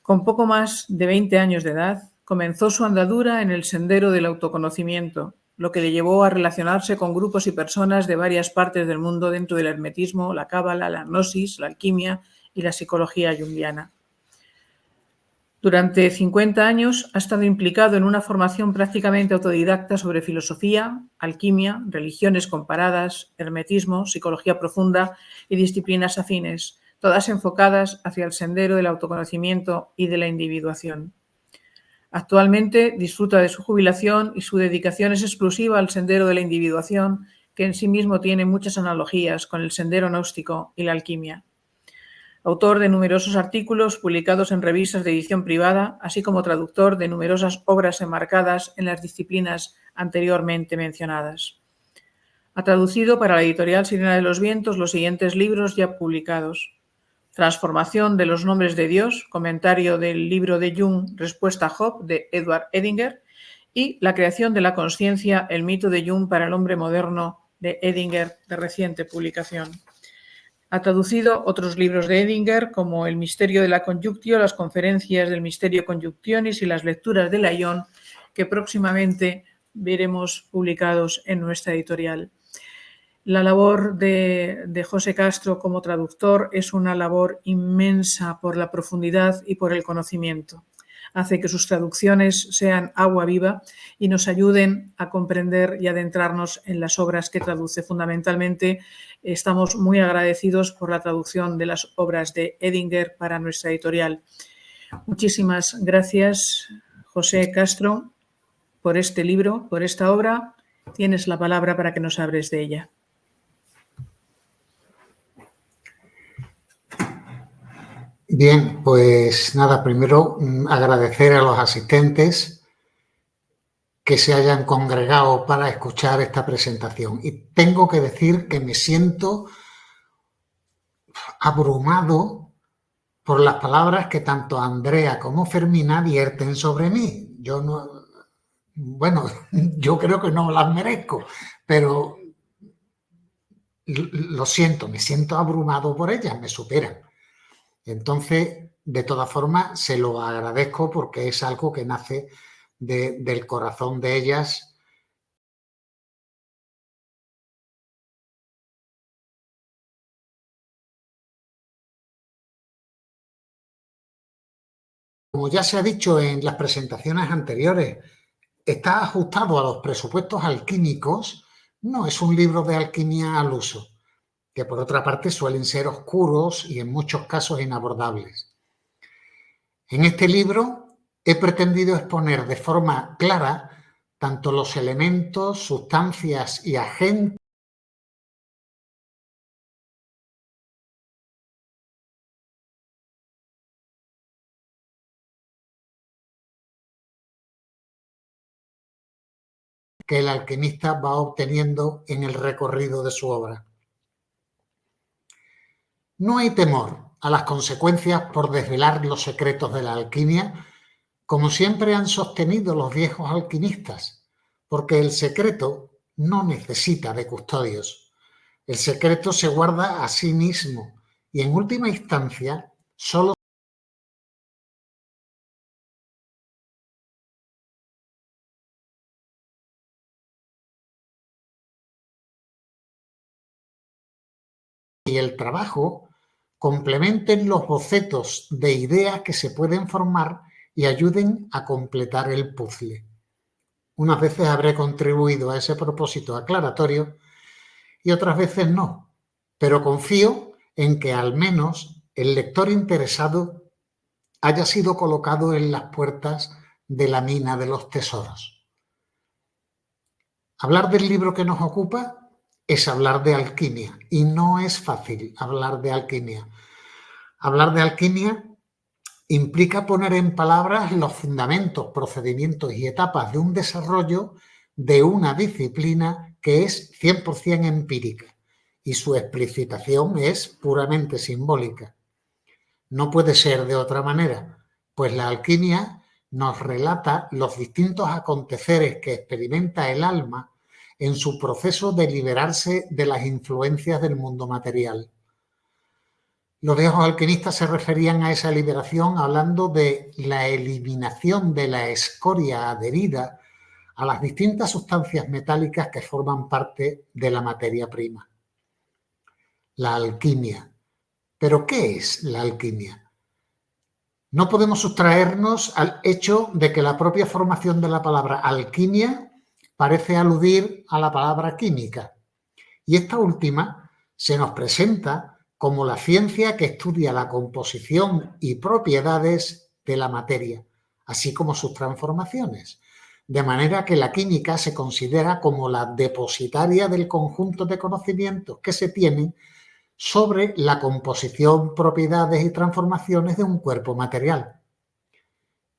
Con poco más de 20 años de edad, comenzó su andadura en el sendero del autoconocimiento, lo que le llevó a relacionarse con grupos y personas de varias partes del mundo dentro del hermetismo, la cábala, la gnosis, la alquimia y la psicología junguiana. Durante 50 años ha estado implicado en una formación prácticamente autodidacta sobre filosofía, alquimia, religiones comparadas, hermetismo, psicología profunda y disciplinas afines, todas enfocadas hacia el sendero del autoconocimiento y de la individuación. Actualmente disfruta de su jubilación y su dedicación es exclusiva al sendero de la individuación, que en sí mismo tiene muchas analogías con el sendero gnóstico y la alquimia. Autor de numerosos artículos publicados en revistas de edición privada, así como traductor de numerosas obras enmarcadas en las disciplinas anteriormente mencionadas. Ha traducido para la editorial Sirena de los Vientos los siguientes libros ya publicados: Transformación de los nombres de Dios, comentario del libro de Jung, Respuesta a Job, de Edward Edinger, y La creación de la conciencia, el mito de Jung para el hombre moderno, de Edinger, de reciente publicación. Ha traducido otros libros de Edinger, como El misterio de la conjunctio, las conferencias del misterio conjunctionis y las lecturas de Laión, que próximamente veremos publicados en nuestra editorial. La labor de José Castro como traductor es una labor inmensa por la profundidad y por el conocimiento. Hace que sus traducciones sean agua viva y nos ayuden a comprender y adentrarnos en las obras que traduce. Fundamentalmente, estamos muy agradecidos por la traducción de las obras de Edinger para nuestra editorial. Muchísimas gracias, José Castro, por este libro, por esta obra. Tienes la palabra para que nos hables de ella.
Bien, pues nada, primero agradecer a los asistentes que se hayan congregado para escuchar esta presentación. Y tengo que decir que me siento abrumado por las palabras que tanto Andrea como Fermina vierten sobre mí. Yo creo que no las merezco, pero lo siento, me siento abrumado por ellas, me superan. Entonces, de todas formas, se lo agradezco porque es algo que nace del corazón de ellas. Como ya se ha dicho en las presentaciones anteriores, está ajustado a los presupuestos alquímicos, no es un libro de alquimia al uso, que por otra parte suelen ser oscuros y en muchos casos inabordables. En este libro he pretendido exponer de forma clara tanto los elementos, sustancias y agentes que el alquimista va obteniendo en el recorrido de su obra. No hay temor a las consecuencias por desvelar los secretos de la alquimia, como siempre han sostenido los viejos alquimistas, porque el secreto no necesita de custodios. El secreto se guarda a sí mismo y en última instancia solo y el trabajo complementen los bocetos de ideas que se pueden formar y ayuden a completar el puzzle. Unas veces habré contribuido a ese propósito aclaratorio y otras veces no, pero confío en que al menos el lector interesado haya sido colocado en las puertas de la mina de los tesoros. Hablar del libro que nos ocupa es hablar de alquimia y no es fácil hablar de alquimia. Hablar de alquimia implica poner en palabras los fundamentos, procedimientos y etapas de un desarrollo de una disciplina que es 100% empírica y su explicitación es puramente simbólica. No puede ser de otra manera, pues la alquimia nos relata los distintos aconteceres que experimenta el alma en su proceso de liberarse de las influencias del mundo material. Los viejos alquimistas se referían a esa liberación hablando de la eliminación de la escoria adherida a las distintas sustancias metálicas que forman parte de la materia prima. La alquimia. ¿Pero qué es la alquimia? No podemos sustraernos al hecho de que la propia formación de la palabra alquimia parece aludir a la palabra química, y esta última se nos presenta como la ciencia que estudia la composición y propiedades de la materia, así como sus transformaciones, de manera que la química se considera como la depositaria del conjunto de conocimientos que se tienen sobre la composición, propiedades y transformaciones de un cuerpo material.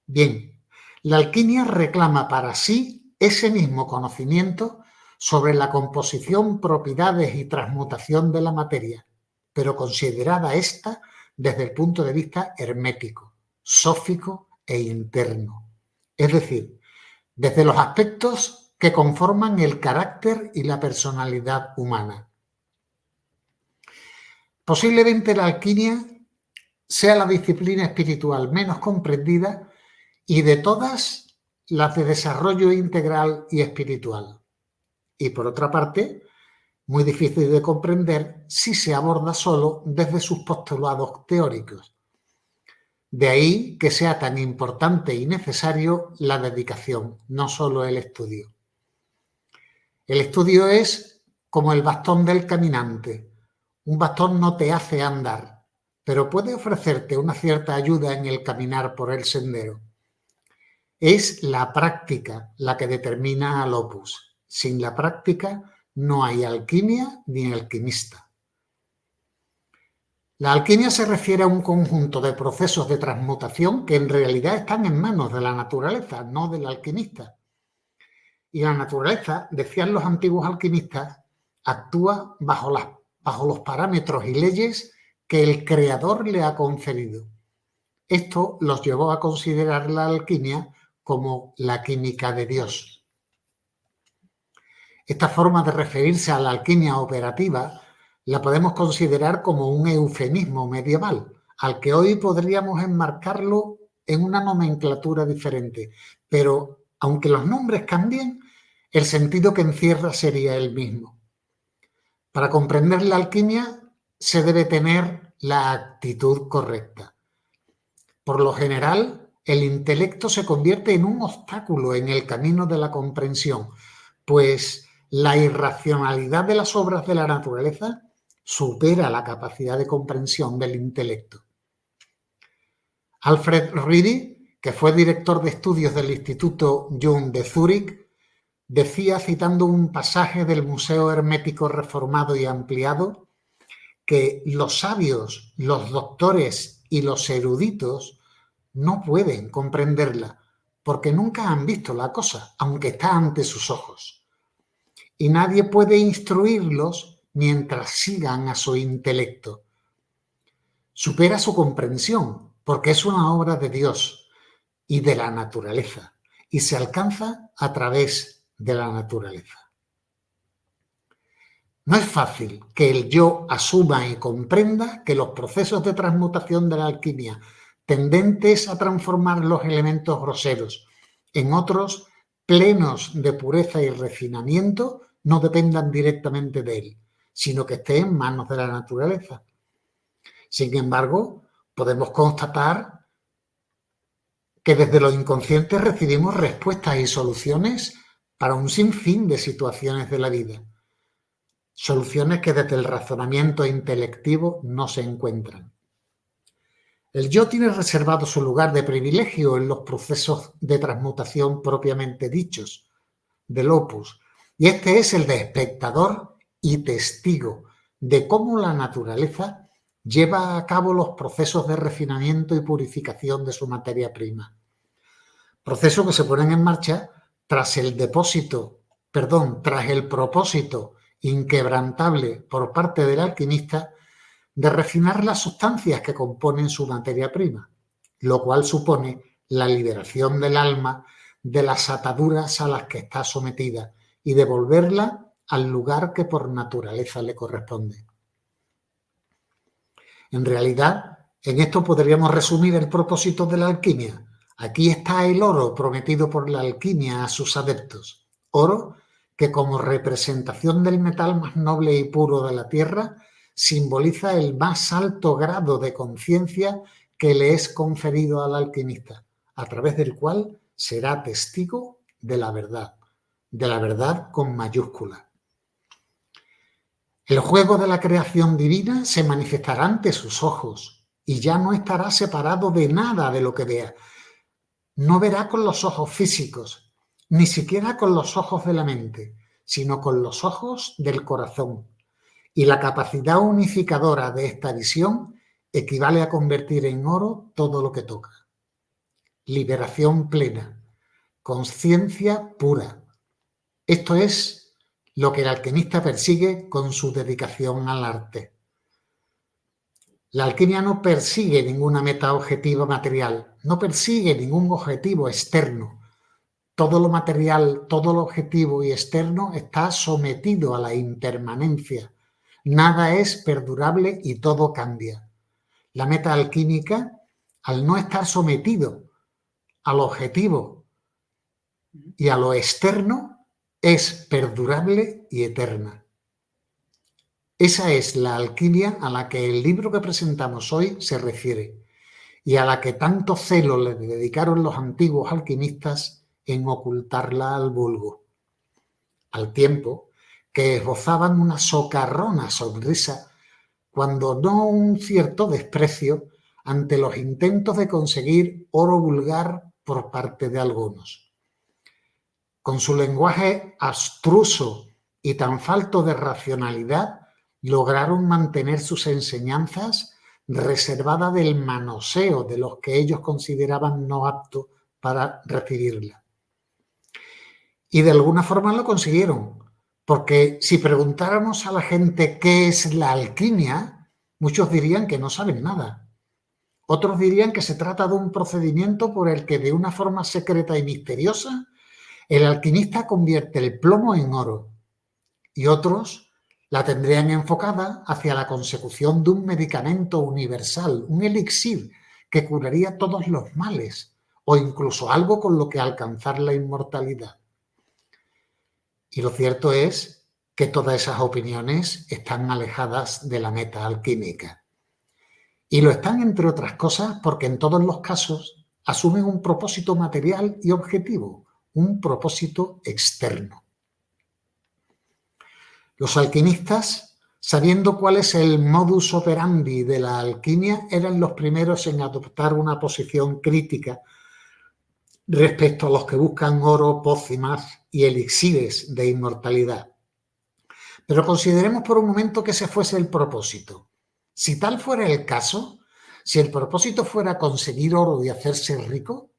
Bien, la alquimia reclama para sí ese mismo conocimiento sobre la composición, propiedades y transmutación de la materia, pero considerada esta desde el punto de vista hermético, sófico e interno, es decir, desde los aspectos que conforman el carácter y la personalidad humana. Posiblemente la alquimia sea la disciplina espiritual menos comprendida y de todas las de desarrollo integral y espiritual. Y por otra parte, muy difícil de comprender si se aborda solo desde sus postulados teóricos. De ahí que sea tan importante y necesario la dedicación, no solo el estudio. El estudio es como el bastón del caminante. Un bastón no te hace andar, pero puede ofrecerte una cierta ayuda en el caminar por el sendero. Es la práctica la que determina al opus. Sin la práctica no hay alquimia ni alquimista. La alquimia se refiere a un conjunto de procesos de transmutación que en realidad están en manos de la naturaleza, no del alquimista. Y la naturaleza, decían los antiguos alquimistas, actúa bajo los parámetros y leyes que el Creador le ha conferido. Esto los llevó a considerar la alquimia como la química de Dios. Esta forma de referirse a la alquimia operativa la podemos considerar como un eufemismo medieval, al que hoy podríamos enmarcarlo en una nomenclatura diferente, pero aunque los nombres cambien, el sentido que encierra sería el mismo. Para comprender la alquimia se debe tener la actitud correcta. Por lo general, el intelecto se convierte en un obstáculo en el camino de la comprensión, pues la irracionalidad de las obras de la naturaleza supera la capacidad de comprensión del intelecto. Alfred Reedy, que fue director de estudios del Instituto Jung de Zúrich, decía, citando un pasaje del Museo Hermético Reformado y Ampliado, que los sabios, los doctores y los eruditos no pueden comprenderla porque nunca han visto la cosa, aunque está ante sus ojos. Y nadie puede instruirlos mientras sigan a su intelecto. Supera su comprensión porque es una obra de Dios y de la naturaleza y se alcanza a través de la naturaleza. No es fácil que el yo asuma y comprenda que los procesos de transmutación de la alquimia, tendentes a transformar los elementos groseros en otros plenos de pureza y refinamiento, no dependan directamente de él, sino que estén en manos de la naturaleza. Sin embargo, podemos constatar que desde lo inconsciente recibimos respuestas y soluciones para un sinfín de situaciones de la vida. Soluciones que desde el razonamiento intelectivo no se encuentran. El yo tiene reservado su lugar de privilegio en los procesos de transmutación propiamente dichos del opus, y este es el de espectador y testigo de cómo la naturaleza lleva a cabo los procesos de refinamiento y purificación de su materia prima. Procesos que se ponen en marcha tras el propósito inquebrantable por parte del alquimista de refinar las sustancias que componen su materia prima, lo cual supone la liberación del alma de las ataduras a las que está sometida y devolverla al lugar que por naturaleza le corresponde. En realidad, en esto podríamos resumir el propósito de la alquimia. Aquí está el oro prometido por la alquimia a sus adeptos. Oro que como representación del metal más noble y puro de la tierra, simboliza el más alto grado de conciencia que le es conferido al alquimista, a través del cual será testigo de la verdad con mayúscula. El juego de la creación divina se manifestará ante sus ojos y ya no estará separado de nada de lo que vea. No verá con los ojos físicos, ni siquiera con los ojos de la mente, sino con los ojos del corazón. Y la capacidad unificadora de esta visión equivale a convertir en oro todo lo que toca. Liberación plena, conciencia pura. Esto es lo que el alquimista persigue con su dedicación al arte. La alquimia no persigue ninguna meta objetiva material, no persigue ningún objetivo externo. Todo lo material, todo lo objetivo y externo está sometido a la impermanencia. Nada es perdurable y todo cambia. La meta alquímica, al no estar sometido al objetivo y a lo externo, es perdurable y eterna. Esa es la alquimia a la que el libro que presentamos hoy se refiere y a la que tanto celo le dedicaron los antiguos alquimistas en ocultarla al vulgo, al tiempo que esbozaban una socarrona sonrisa, cuando no un cierto desprecio ante los intentos de conseguir oro vulgar por parte de algunos. Con su lenguaje abstruso y tan falto de racionalidad, lograron mantener sus enseñanzas reservadas del manoseo de los que ellos consideraban no aptos para recibirla. Y de alguna forma lo consiguieron, porque si preguntáramos a la gente qué es la alquimia, muchos dirían que no saben nada. Otros dirían que se trata de un procedimiento por el que de una forma secreta y misteriosa el alquimista convierte el plomo en oro. Y otros la tendrían enfocada hacia la consecución de un medicamento universal, un elixir que curaría todos los males o incluso algo con lo que alcanzar la inmortalidad. Y lo cierto es que todas esas opiniones están alejadas de la meta alquímica. Y lo están, entre otras cosas, porque en todos los casos asumen un propósito material y objetivo, un propósito externo. Los alquimistas, sabiendo cuál es el modus operandi de la alquimia, eran los primeros en adoptar una posición crítica respecto a los que buscan oro, pócimas y elixires de inmortalidad. Pero consideremos por un momento que ese fuese el propósito. Si tal fuera el caso, si el propósito fuera conseguir oro y hacerse rico,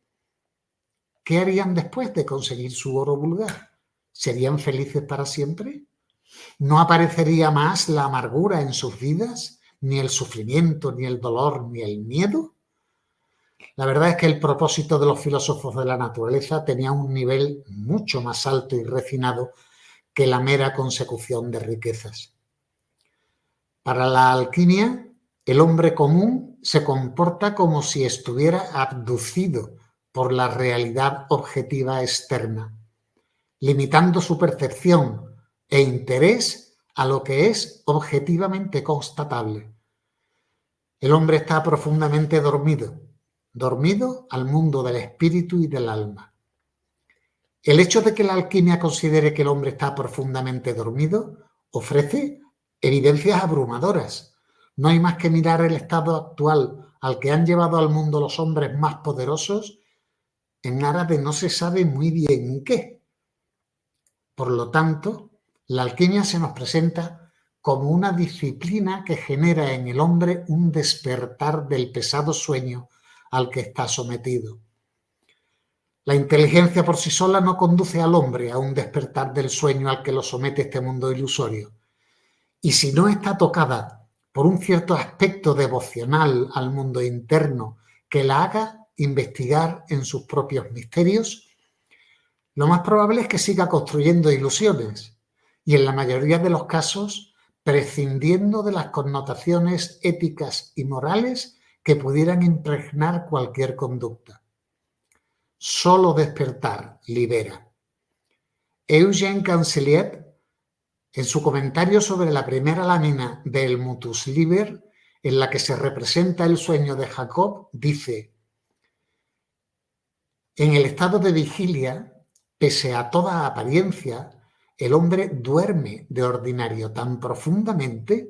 ¿qué harían después de conseguir su oro vulgar? ¿Serían felices para siempre? ¿No aparecería más la amargura en sus vidas, ni el sufrimiento, ni el dolor, ni el miedo? La verdad es que el propósito de los filósofos de la naturaleza tenía un nivel mucho más alto y refinado que la mera consecución de riquezas. Para la alquimia, el hombre común se comporta como si estuviera abducido por la realidad objetiva externa, limitando su percepción e interés a lo que es objetivamente constatable. El hombre está profundamente dormido al mundo del espíritu y del alma. El hecho de que la alquimia considere que el hombre está profundamente dormido ofrece evidencias abrumadoras. No hay más que mirar el estado actual al que han llevado al mundo los hombres más poderosos en aras de no se sabe muy bien qué. Por lo tanto, la alquimia se nos presenta como una disciplina que genera en el hombre un despertar del pesado sueño al que está sometido. La inteligencia por sí sola no conduce al hombre a un despertar del sueño al que lo somete este mundo ilusorio. Y si no está tocada por un cierto aspecto devocional al mundo interno que la haga investigar en sus propios misterios, lo más probable es que siga construyendo ilusiones y en la mayoría de los casos prescindiendo de las connotaciones éticas y morales que pudieran impregnar cualquier conducta. Solo despertar libera. Eugène Cancelliet, en su comentario sobre la primera lámina del Mutus Liber, en la que se representa el sueño de Jacob, dice: en el estado de vigilia, pese a toda apariencia, el hombre duerme de ordinario tan profundamente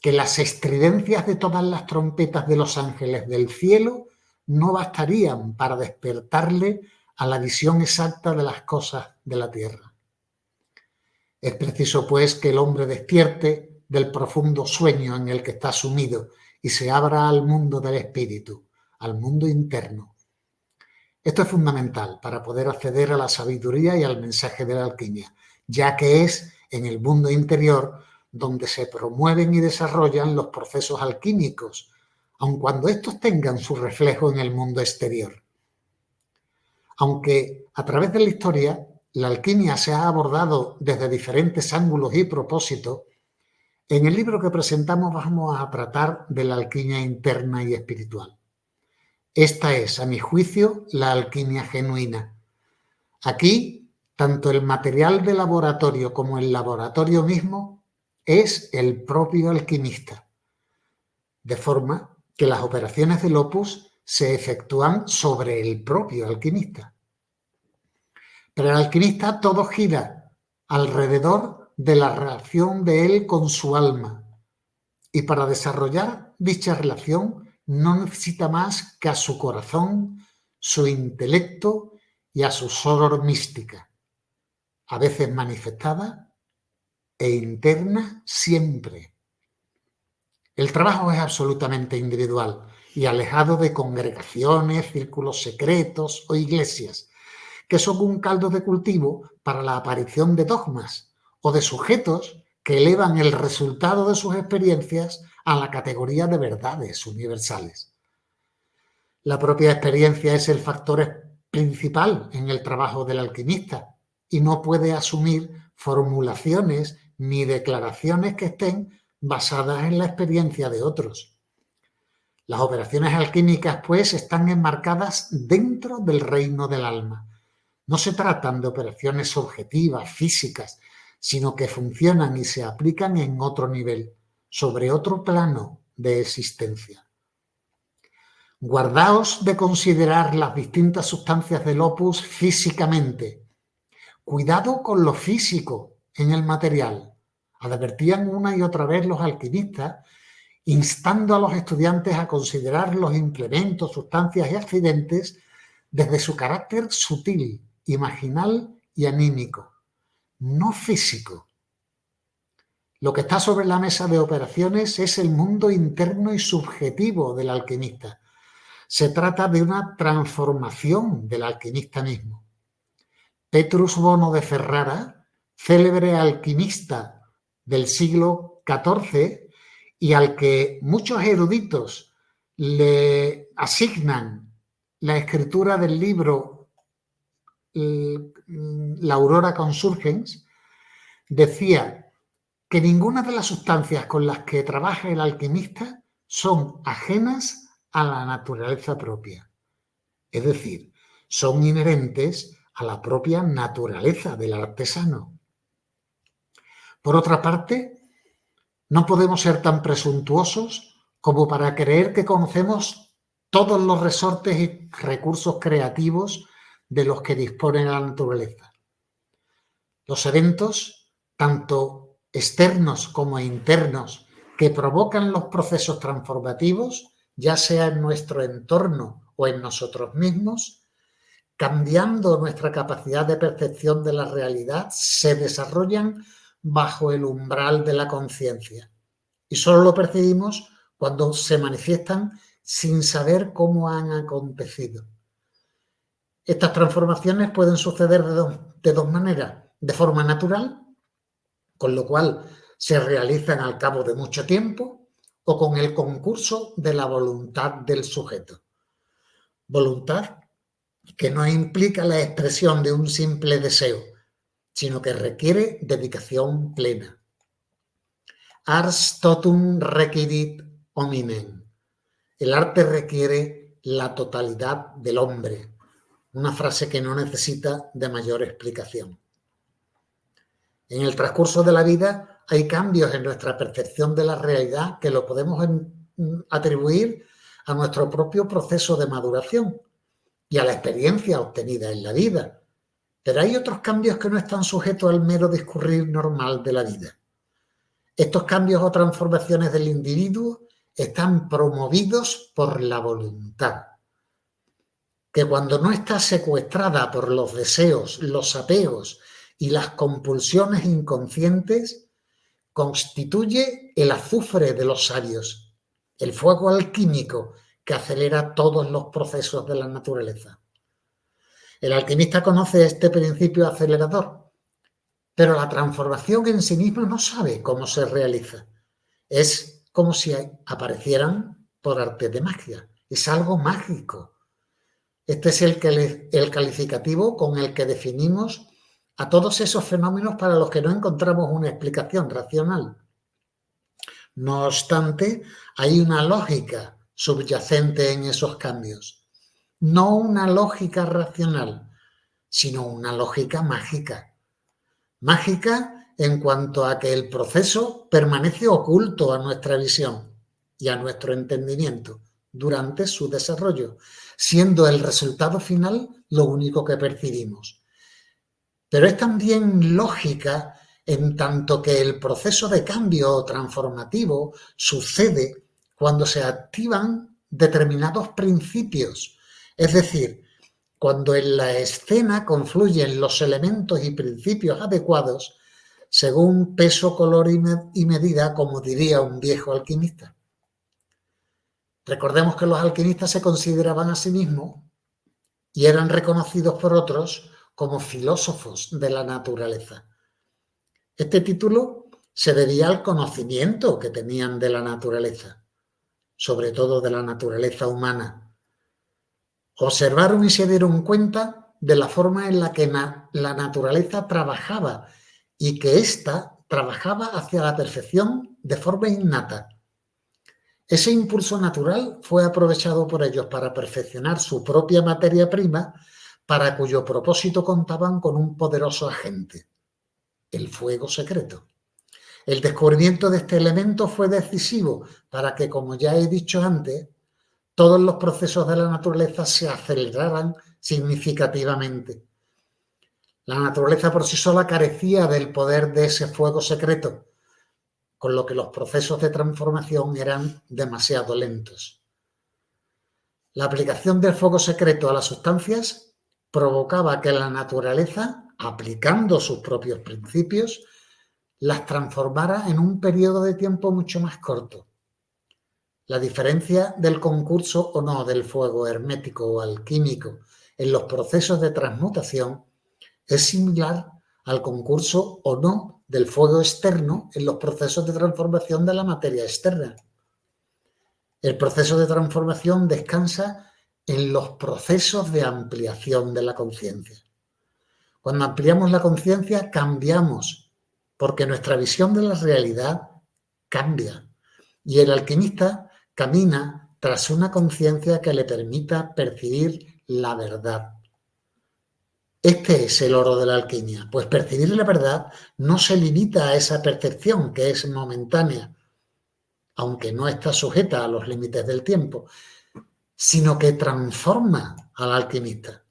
que las estridencias de todas las trompetas de los ángeles del cielo no bastarían para despertarle a la visión exacta de las cosas de la tierra. Es preciso, pues, que el hombre despierte del profundo sueño en el que está sumido y se abra al mundo del espíritu, al mundo interno. Esto es fundamental para poder acceder a la sabiduría y al mensaje de la alquimia, ya que es en el mundo interior donde se promueven y desarrollan los procesos alquímicos, aun cuando estos tengan su reflejo en el mundo exterior. Aunque a través de la historia la alquimia se ha abordado desde diferentes ángulos y propósitos, en el libro que presentamos vamos a tratar de la alquimia interna y espiritual. Esta es, a mi juicio, la alquimia genuina. Aquí, tanto el material de laboratorio como el laboratorio mismo es el propio alquimista, de forma que las operaciones del opus se efectúan sobre el propio alquimista. Pero el alquimista todo gira alrededor de la relación de él con su alma, y para desarrollar dicha relación no necesita más que a su corazón, su intelecto y a su soror mística, a veces manifestada e interna siempre. El trabajo es absolutamente individual y alejado de congregaciones, círculos secretos o iglesias, que son un caldo de cultivo para la aparición de dogmas o de sujetos que elevan el resultado de sus experiencias a la categoría de verdades universales. La propia experiencia es el factor principal en el trabajo del alquimista y no puede asumir formulaciones ni declaraciones que estén basadas en la experiencia de otros. Las operaciones alquímicas, pues, están enmarcadas dentro del reino del alma. No se tratan de operaciones objetivas, físicas, sino que funcionan y se aplican en otro nivel, sobre otro plano de existencia. Guardaos de considerar las distintas sustancias del opus físicamente. Cuidado con lo físico en el material, advertían una y otra vez los alquimistas, instando a los estudiantes a considerar los implementos, sustancias y accidentes desde su carácter sutil, imaginal y anímico, no físico. Lo que está sobre la mesa de operaciones es el mundo interno y subjetivo del alquimista. Se trata de una transformación del alquimista mismo. Petrus Bono de Ferrara, célebre alquimista del siglo XIV y al que muchos eruditos le asignan la escritura del libro La Aurora Consurgens, decía que ninguna de las sustancias con las que trabaja el alquimista son ajenas a la naturaleza propia. Es decir, son inherentes a la propia naturaleza del artesano. Por otra parte, no podemos ser tan presuntuosos como para creer que conocemos todos los resortes y recursos creativos de los que dispone la naturaleza. Los eventos, tanto externos como internos, que provocan los procesos transformativos, ya sea en nuestro entorno o en nosotros mismos, cambiando nuestra capacidad de percepción de la realidad, se desarrollan bajo el umbral de la conciencia. Y solo lo percibimos cuando se manifiestan sin saber cómo han acontecido. Estas transformaciones pueden suceder de dos maneras. De forma natural, con lo cual se realizan al cabo de mucho tiempo, o con el concurso de la voluntad del sujeto. Voluntad que no implica la expresión de un simple deseo, sino que requiere dedicación plena. Ars totum requirit hominem. El arte requiere la totalidad del hombre. Una frase que no necesita de mayor explicación. En el transcurso de la vida hay cambios en nuestra percepción de la realidad que lo podemos atribuir a nuestro propio proceso de maduración y a la experiencia obtenida en la vida. Pero hay otros cambios que no están sujetos al mero discurrir normal de la vida. Estos cambios o transformaciones del individuo están promovidos por la voluntad, que cuando no está secuestrada por los deseos, los apegos y las compulsiones inconscientes, constituye el azufre de los sabios, el fuego alquímico que acelera todos los procesos de la naturaleza. El alquimista conoce este principio acelerador, pero la transformación en sí misma no sabe cómo se realiza. Es como si aparecieran por arte de magia. Es algo mágico. Este es el calificativo con el que definimos a todos esos fenómenos para los que no encontramos una explicación racional. No obstante, hay una lógica subyacente en esos cambios. No una lógica racional, sino una lógica mágica. Mágica en cuanto a que el proceso permanece oculto a nuestra visión y a nuestro entendimiento durante su desarrollo, siendo el resultado final lo único que percibimos. Pero es también lógica en tanto que el proceso de cambio transformativo sucede cuando se activan determinados principios, es decir, cuando en la escena confluyen los elementos y principios adecuados según peso, color y medida, como diría un viejo alquimista. Recordemos que los alquimistas se consideraban a sí mismos y eran reconocidos por otros como filósofos de la naturaleza. Este título se debía al conocimiento que tenían de la naturaleza, sobre todo de la naturaleza humana. Observaron y se dieron cuenta de la forma en la que la naturaleza trabajaba y que ésta trabajaba hacia la perfección de forma innata. Ese impulso natural fue aprovechado por ellos para perfeccionar su propia materia prima, para cuyo propósito contaban con un poderoso agente, el fuego secreto. El descubrimiento de este elemento fue decisivo para que, como ya he dicho antes, todos los procesos de la naturaleza se aceleraran significativamente. La naturaleza por sí sola carecía del poder de ese fuego secreto, con lo que los procesos de transformación eran demasiado lentos. La aplicación del fuego secreto a las sustancias provocaba que la naturaleza, aplicando sus propios principios, las transformara en un periodo de tiempo mucho más corto. La diferencia del concurso o no del fuego hermético o alquímico en los procesos de transmutación es similar al concurso o no del fuego externo en los procesos de transformación de la materia externa. El proceso de transformación descansa en los procesos de ampliación de la conciencia. Cuando ampliamos la conciencia, cambiamos, porque nuestra visión de la realidad cambia. Y el alquimista camina tras una conciencia que le permita percibir la verdad. Este es el oro de la alquimia, pues percibir la verdad no se limita a esa percepción que es momentánea, aunque no está sujeta a los límites del tiempo, sino que transforma al alquimista.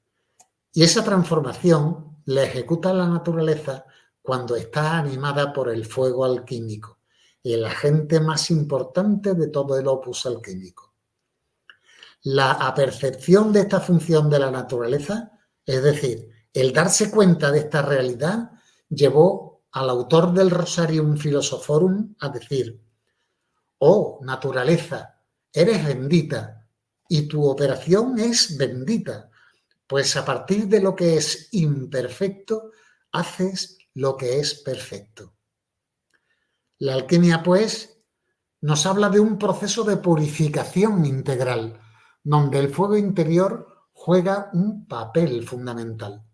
Y esa transformación la ejecuta la naturaleza cuando está animada por el fuego alquímico, el agente más importante de todo el opus alquímico. La apercepción de esta función de la naturaleza, es decir, el darse cuenta de esta realidad, llevó al autor del Rosarium Philosophorum a decir: «Oh, naturaleza, eres bendita y tu operación es bendita, pues a partir de lo que es imperfecto, haces lo que es perfecto». La alquimia, pues, nos habla de un proceso de purificación integral, donde el fuego interior juega un papel fundamental.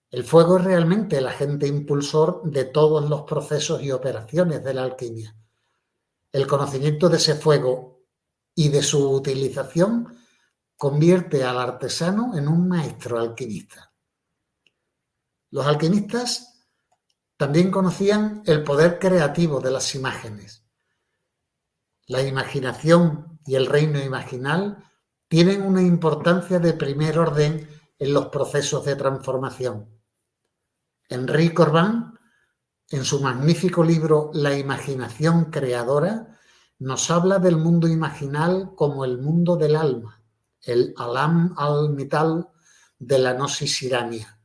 El fuego es realmente el agente impulsor de todos los procesos y operaciones de la alquimia. El conocimiento de ese fuego y de su utilización convierte al artesano en un maestro alquimista. Los alquimistas también conocían el poder creativo de las imágenes. La imaginación y el reino imaginal tienen una importancia de primer orden en los procesos de transformación. Henri Corbin, en su magnífico libro La imaginación creadora, nos habla del mundo imaginal como el mundo del alma, el Alam al-Mital de la Gnosis Irania,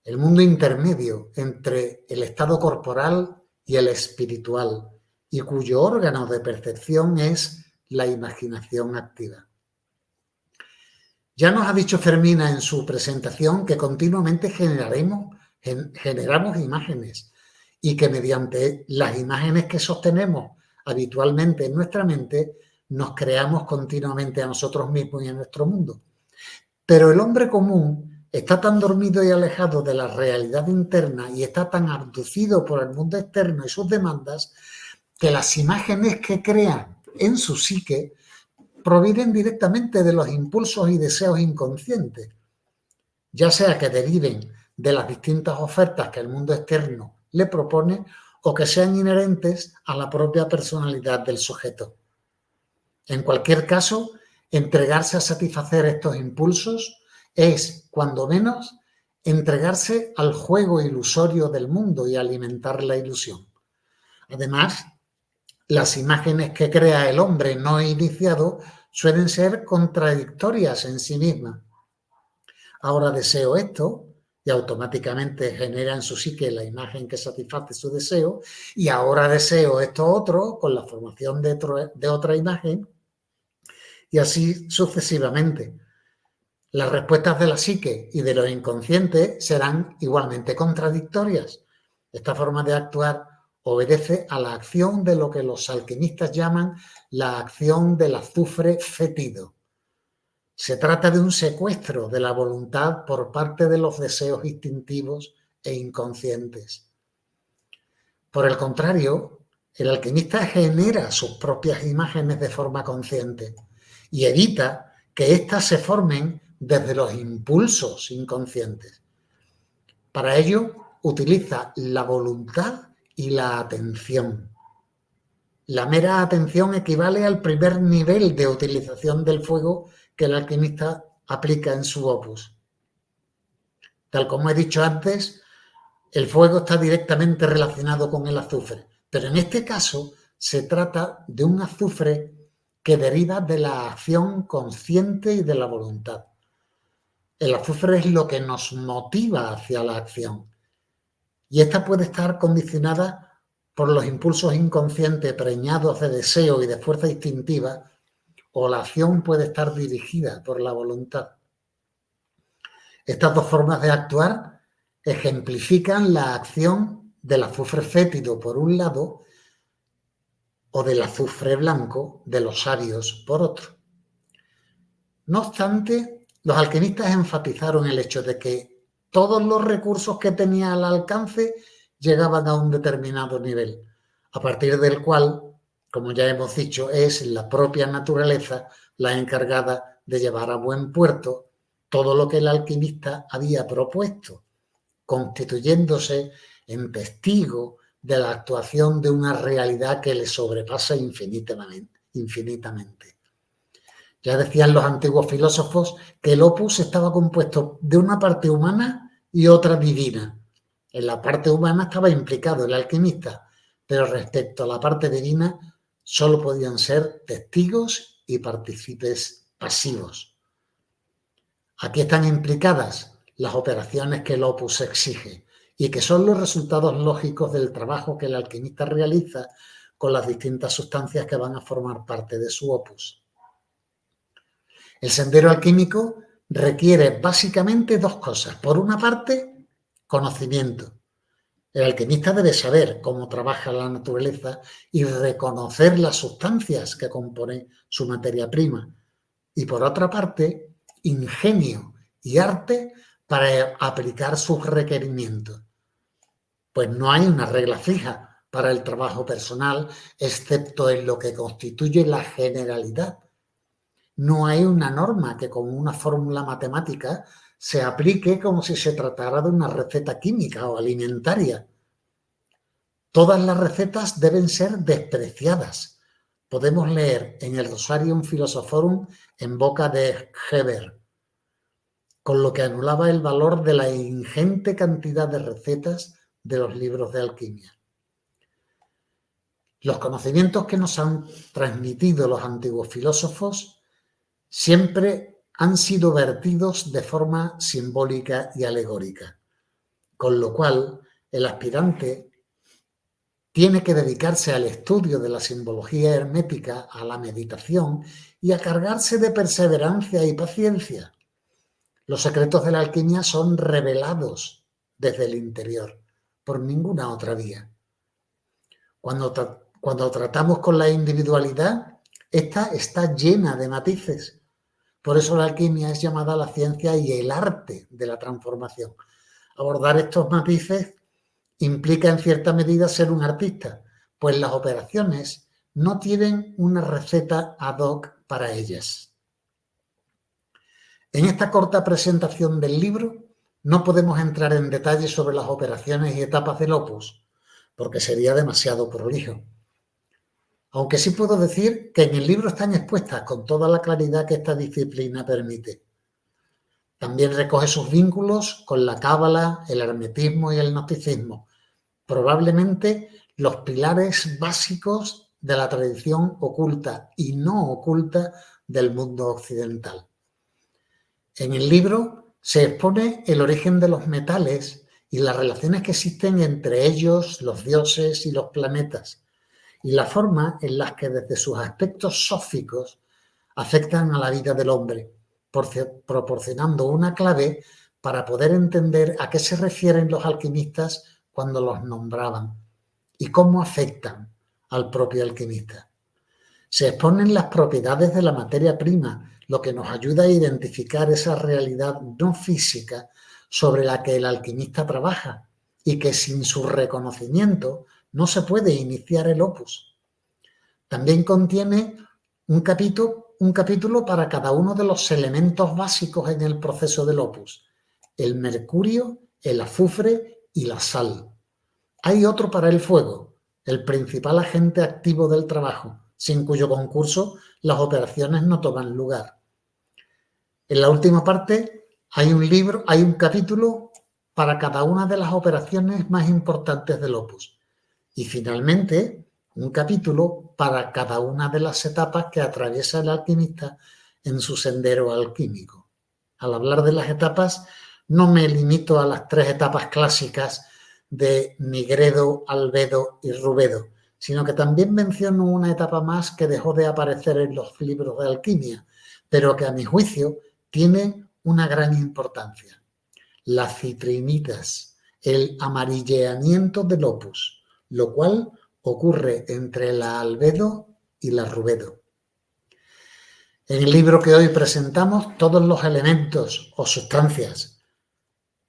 el mundo intermedio entre el estado corporal y el espiritual, y cuyo órgano de percepción es la imaginación activa. Ya nos ha dicho Fermina en su presentación que continuamente generamos imágenes y que mediante las imágenes que sostenemos habitualmente en nuestra mente nos creamos continuamente a nosotros mismos y a nuestro mundo. Pero el hombre común está tan dormido y alejado de la realidad interna y está tan abducido por el mundo externo y sus demandas que las imágenes que crean en su psique provienen directamente de los impulsos y deseos inconscientes, ya sea que deriven de las distintas ofertas que el mundo externo le propone o que sean inherentes a la propia personalidad del sujeto. En cualquier caso, entregarse a satisfacer estos impulsos es, cuando menos, entregarse al juego ilusorio del mundo y alimentar la ilusión. Además, las imágenes que crea el hombre no iniciado suelen ser contradictorias en sí mismas. Ahora deseo esto y automáticamente genera en su psique la imagen que satisface su deseo, y ahora deseo esto otro con la formación de otra imagen, y así sucesivamente. Las respuestas de la psique y de lo inconsciente serán igualmente contradictorias. Esta forma de actuar obedece a la acción de lo que los alquimistas llaman la acción del azufre fétido. Se trata de un secuestro de la voluntad por parte de los deseos instintivos e inconscientes. Por el contrario, el alquimista genera sus propias imágenes de forma consciente y evita que éstas se formen desde los impulsos inconscientes. Para ello, utiliza la voluntad y la atención. La mera atención equivale al primer nivel de utilización del fuego que el alquimista aplica en su opus. Tal como he dicho antes, el fuego está directamente relacionado con el azufre, pero en este caso se trata de un azufre que deriva de la acción consciente y de la voluntad. El azufre es lo que nos motiva hacia la acción y esta puede estar condicionada por los impulsos inconscientes preñados de deseo y de fuerza instintiva, o la acción puede estar dirigida por la voluntad. Estas dos formas de actuar ejemplifican la acción del azufre fétido por un lado o del azufre blanco de los sabios por otro. No obstante, los alquimistas enfatizaron el hecho de que todos los recursos que tenía al alcance llegaban a un determinado nivel, a partir del cual, como ya hemos dicho, es la propia naturaleza la encargada de llevar a buen puerto todo lo que el alquimista había propuesto, constituyéndose en testigo de la actuación de una realidad que le sobrepasa infinitamente. Ya decían los antiguos filósofos que el opus estaba compuesto de una parte humana y otra divina. En la parte humana estaba implicado el alquimista, pero respecto a la parte divina solo podían ser testigos y partícipes pasivos. Aquí están implicadas las operaciones que el opus exige y que son los resultados lógicos del trabajo que el alquimista realiza con las distintas sustancias que van a formar parte de su opus. El sendero alquímico requiere básicamente dos cosas. Por una parte, conocimiento. El alquimista debe saber cómo trabaja la naturaleza y reconocer las sustancias que componen su materia prima. Y por otra parte, ingenio y arte para aplicar sus requerimientos. Pues no hay una regla fija para el trabajo personal, excepto en lo que constituye la generalidad. No hay una norma que con una fórmula matemática se aplique como si se tratara de una receta química o alimentaria. Todas las recetas deben ser despreciadas. Podemos leer en el Rosarium Philosophorum en boca de Heber, con lo que anulaba el valor de la ingente cantidad de recetas de los libros de alquimia. Los conocimientos que nos han transmitido los antiguos filósofos siempre han sido vertidos de forma simbólica y alegórica, con lo cual el aspirante tiene que dedicarse al estudio de la simbología hermética, a la meditación y a cargarse de perseverancia y paciencia. Los secretos de la alquimia son revelados desde el interior, por ninguna otra vía. Cuando tratamos con la individualidad, esta está llena de matices. Por eso la alquimia es llamada la ciencia y el arte de la transformación. Abordar estos matices implica en cierta medida ser un artista, pues las operaciones no tienen una receta ad hoc para ellas. En esta corta presentación del libro no podemos entrar en detalle sobre las operaciones y etapas del opus, porque sería demasiado prolijo. Aunque sí puedo decir que en el libro están expuestas con toda la claridad que esta disciplina permite. También recoge sus vínculos con la cábala, el hermetismo y el gnosticismo, probablemente los pilares básicos de la tradición oculta y no oculta del mundo occidental. En el libro se expone el origen de los metales y las relaciones que existen entre ellos, los dioses y los planetas, y la forma en las que desde sus aspectos sóficos afectan a la vida del hombre, proporcionando una clave para poder entender a qué se refieren los alquimistas cuando los nombraban y cómo afectan al propio alquimista. Se exponen las propiedades de la materia prima, lo que nos ayuda a identificar esa realidad no física sobre la que el alquimista trabaja y que sin su reconocimiento no se puede iniciar el opus. También contiene un capítulo para cada uno de los elementos básicos en el proceso del opus: el mercurio, el azufre y la sal. Hay otro para el fuego, el principal agente activo del trabajo, sin cuyo concurso las operaciones no toman lugar. En la última parte hay un capítulo para cada una de las operaciones más importantes del Opus. Y finalmente, un capítulo para cada una de las etapas que atraviesa el alquimista en su sendero alquímico. Al hablar de las etapas, no me limito a las 3 etapas clásicas de Nigredo, Albedo y Rubedo, sino que también menciono una etapa más que dejó de aparecer en los libros de alquimia, pero que a mi juicio tiene una gran importancia. Las citrinitas, el amarilleamiento del opus, lo cual ocurre entre la albedo y la rubedo. En el libro que hoy presentamos, todos los elementos o sustancias,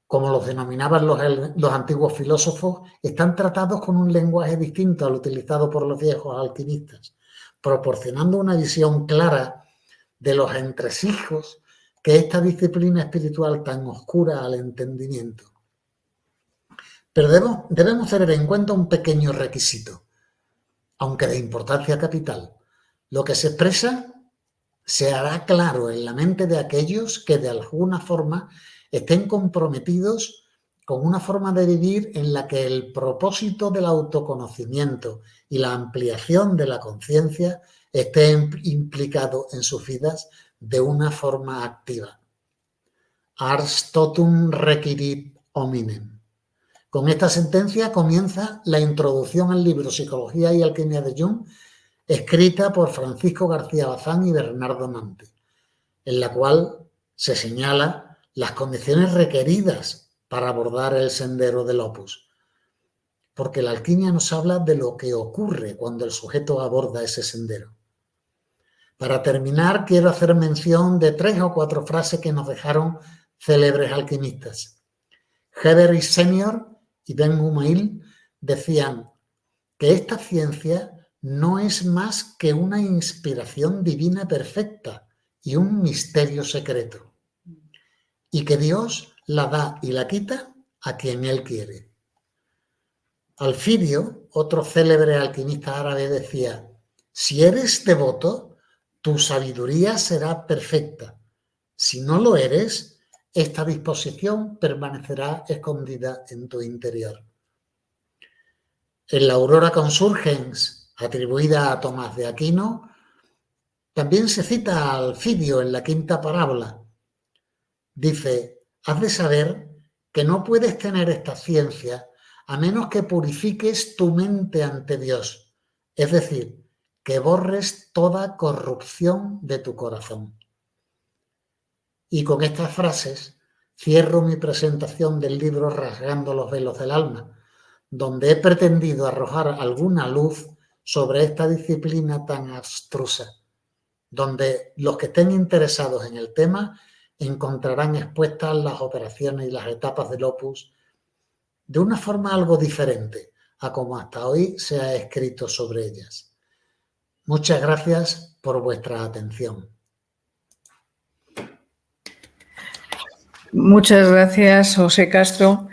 como los denominaban los antiguos filósofos, están tratados con un lenguaje distinto al utilizado por los viejos alquimistas, proporcionando una visión clara de los entresijos que esta disciplina espiritual tan oscura al entendimiento. Pero debemos tener en cuenta un pequeño requisito, aunque de importancia capital. Lo que se expresa se hará claro en la mente de aquellos que de alguna forma estén comprometidos con una forma de vivir en la que el propósito del autoconocimiento y la ampliación de la conciencia esté implicado en sus vidas de una forma activa. Ars totum requirit hominem. Con esta sentencia comienza la introducción al libro Psicología y Alquimia de Jung, escrita por Francisco García Bazán y Bernardo Nante, en la cual se señala las condiciones requeridas para abordar el sendero del opus. Porque la alquimia nos habla de lo que ocurre cuando el sujeto aborda ese sendero. Para terminar, quiero hacer mención de 3 o 4 frases que nos dejaron célebres alquimistas. Heber Senior y Ben Humail decían que esta ciencia no es más que una inspiración divina perfecta y un misterio secreto, y que Dios la da y la quita a quien Él quiere. Alfidio, otro célebre alquimista árabe, decía: si eres devoto, tu sabiduría será perfecta. Si no lo eres, esta disposición permanecerá escondida en tu interior. En la Aurora Consurgens, atribuida a Tomás de Aquino, también se cita a Alfidio en la 5ª parábola. Dice: has de saber que no puedes tener esta ciencia a menos que purifiques tu mente ante Dios, es decir, que borres toda corrupción de tu corazón. Y con estas frases cierro mi presentación del libro Rasgando los velos del alma, donde he pretendido arrojar alguna luz sobre esta disciplina tan abstrusa, donde los que estén interesados en el tema encontrarán expuestas las operaciones y las etapas del opus de una forma algo diferente a como hasta hoy se ha escrito sobre ellas. Muchas gracias por vuestra atención.
Muchas gracias, José Castro.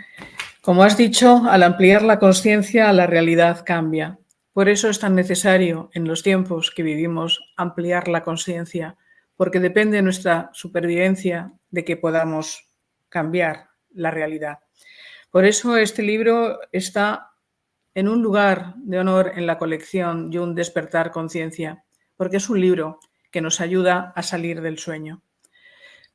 Como has dicho, al ampliar la conciencia, la realidad cambia. Por eso es tan necesario, en los tiempos que vivimos, ampliar la conciencia, porque depende de nuestra supervivencia de que podamos cambiar la realidad. Por eso este libro está en un lugar de honor en la colección Jung Despertar Conciencia, porque es un libro que nos ayuda a salir del sueño.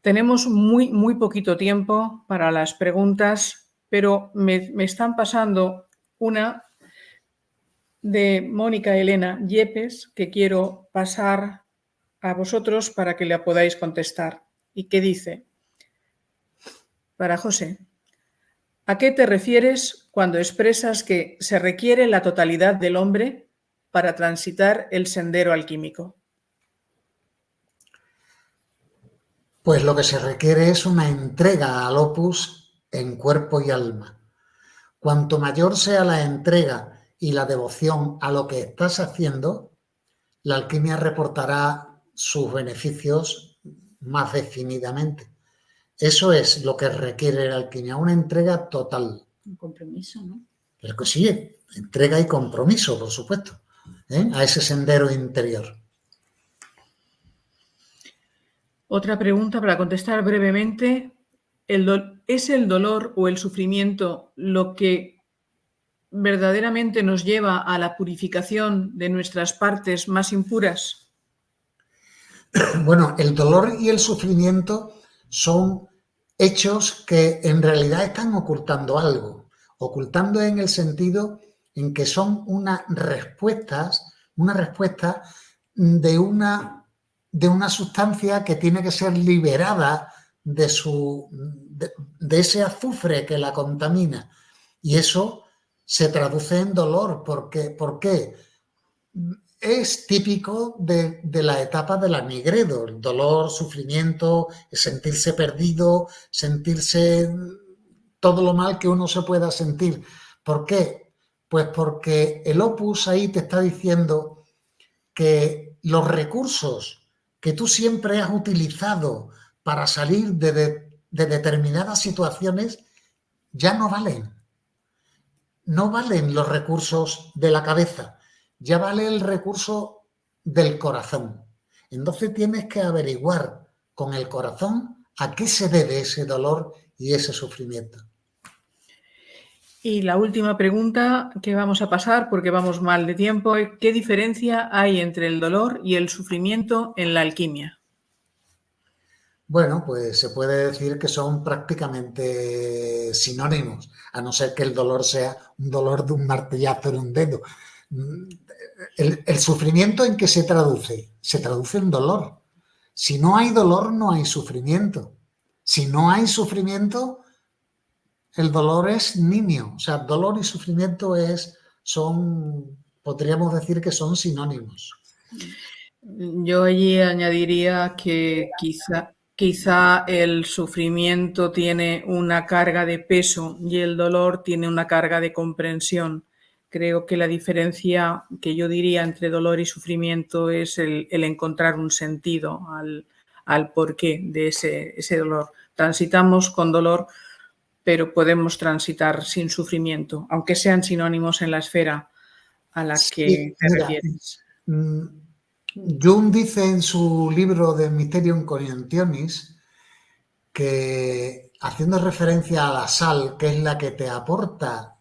Tenemos muy poquito tiempo para las preguntas, pero me están pasando una de Mónica Elena Yepes que quiero pasar a vosotros para que la podáis contestar. ¿Y qué dice? Para José: ¿a qué te refieres cuando expresas que se requiere la totalidad del hombre para transitar el sendero alquímico?
Pues lo que se requiere es una entrega al opus en cuerpo y alma. Cuanto mayor sea la entrega y la devoción a lo que estás haciendo, la alquimia reportará sus beneficios más definidamente. Eso es lo que requiere la alquimia, una entrega total.
Un compromiso, ¿no?
pero que sí, entrega y compromiso, por supuesto, a ese sendero interior.
Otra pregunta para contestar brevemente. ¿Es el dolor o el sufrimiento lo que verdaderamente nos lleva a la purificación de nuestras partes más impuras?
Bueno, el dolor y el sufrimiento son hechos que en realidad están ocultando algo. Ocultando en el sentido en que son una respuesta de una sustancia que tiene que ser liberada de ese azufre que la contamina. Y eso se traduce en dolor. ¿Por qué? Es típico de la etapa del amigredo, el dolor, sufrimiento, sentirse perdido, sentirse todo lo mal que uno se pueda sentir. ¿Por qué? Pues porque el Opus ahí te está diciendo que los recursos que tú siempre has utilizado para salir de determinadas situaciones ya no valen. No valen los recursos de la cabeza, ya vale el recurso del corazón. Entonces tienes que averiguar con el corazón a qué se debe ese dolor y ese sufrimiento.
Y la última pregunta que vamos a pasar, porque vamos mal de tiempo, ¿qué diferencia hay entre el dolor y el sufrimiento en la alquimia?
Bueno, pues se puede decir que son prácticamente sinónimos, a no ser que el dolor sea un dolor de un martillazo en un dedo. El sufrimiento, ¿en qué se traduce? Se traduce en dolor. Si no hay dolor, no hay sufrimiento. Si no hay sufrimiento, el dolor es nimio. O sea, dolor y sufrimiento podríamos decir que son sinónimos.
Yo allí añadiría que quizá el sufrimiento tiene una carga de peso y el dolor tiene una carga de comprensión. Creo que la diferencia que yo diría entre dolor y sufrimiento es el encontrar un sentido al porqué de ese dolor. Transitamos con dolor, pero podemos transitar sin sufrimiento, aunque sean sinónimos en la esfera a la que te refieres.
Jung dice en su libro de Mysterium Conjunctionis que, haciendo referencia a la sal, que es la que te aporta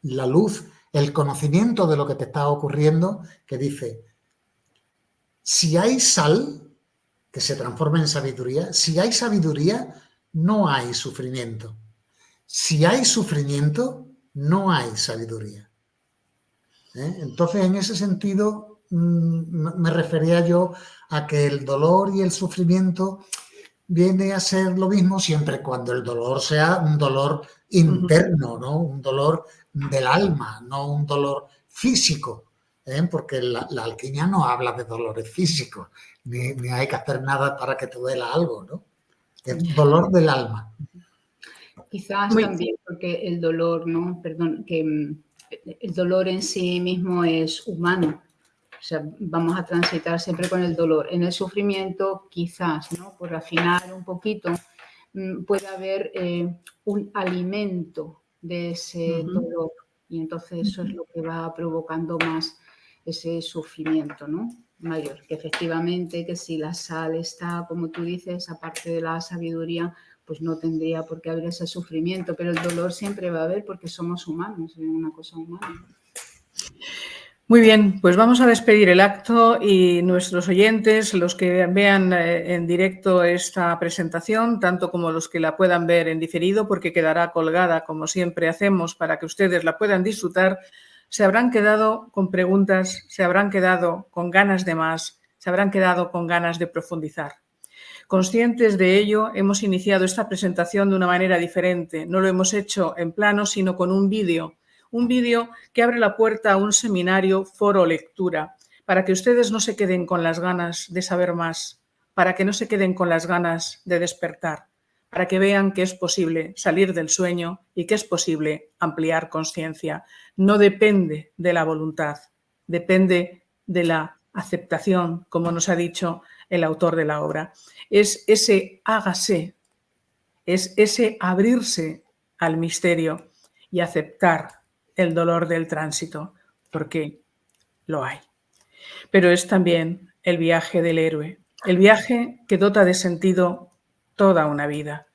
la luz, el conocimiento de lo que te está ocurriendo, que dice, si hay sal, que se transforma en sabiduría, si hay sabiduría, no hay sufrimiento. Si hay sufrimiento, no hay sabiduría. Entonces, en ese sentido, me refería yo a que el dolor y el sufrimiento viene a ser lo mismo siempre cuando el dolor sea un dolor interno, ¿no? Un dolor del alma, no un dolor físico, porque la alquimia no habla de dolores físicos, ni hay que hacer nada para que te duela algo, ¿no? Es dolor del alma.
Quizás también porque el dolor, ¿no? Perdón, que el dolor en sí mismo es humano. O sea, vamos a transitar siempre con el dolor. En el sufrimiento, quizás, ¿no? Por afinar un poquito, puede haber un alimento de ese dolor. Y entonces eso es lo que va provocando más ese sufrimiento, ¿no? Mayor. Que efectivamente, que si la sal está, como tú dices, aparte de la sabiduría, pues no tendría por qué haber ese sufrimiento, pero el dolor siempre va a haber porque somos humanos, es una cosa humana.
Muy bien, pues vamos a despedir el acto y nuestros oyentes, los que vean en directo esta presentación, tanto como los que la puedan ver en diferido, porque quedará colgada, como siempre hacemos, para que ustedes la puedan disfrutar, se habrán quedado con preguntas, se habrán quedado con ganas de más, se habrán quedado con ganas de profundizar. Conscientes de ello, hemos iniciado esta presentación de una manera diferente. No lo hemos hecho en plano, sino con un vídeo que abre la puerta a un seminario, foro, lectura, para que ustedes no se queden con las ganas de saber más, para que no se queden con las ganas de despertar, para que vean que es posible salir del sueño y que es posible ampliar conciencia. No depende de la voluntad, depende de la aceptación, como nos ha dicho el autor de la obra. Es ese hágase, es ese abrirse al misterio y aceptar el dolor del tránsito, porque lo hay. Pero es también el viaje del héroe, el viaje que dota de sentido toda una vida.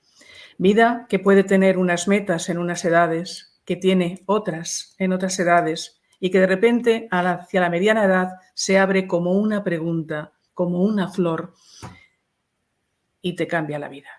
Vida que puede tener unas metas en unas edades, que tiene otras en otras edades y que de repente hacia la mediana edad se abre como una pregunta, como una flor y te cambia la vida.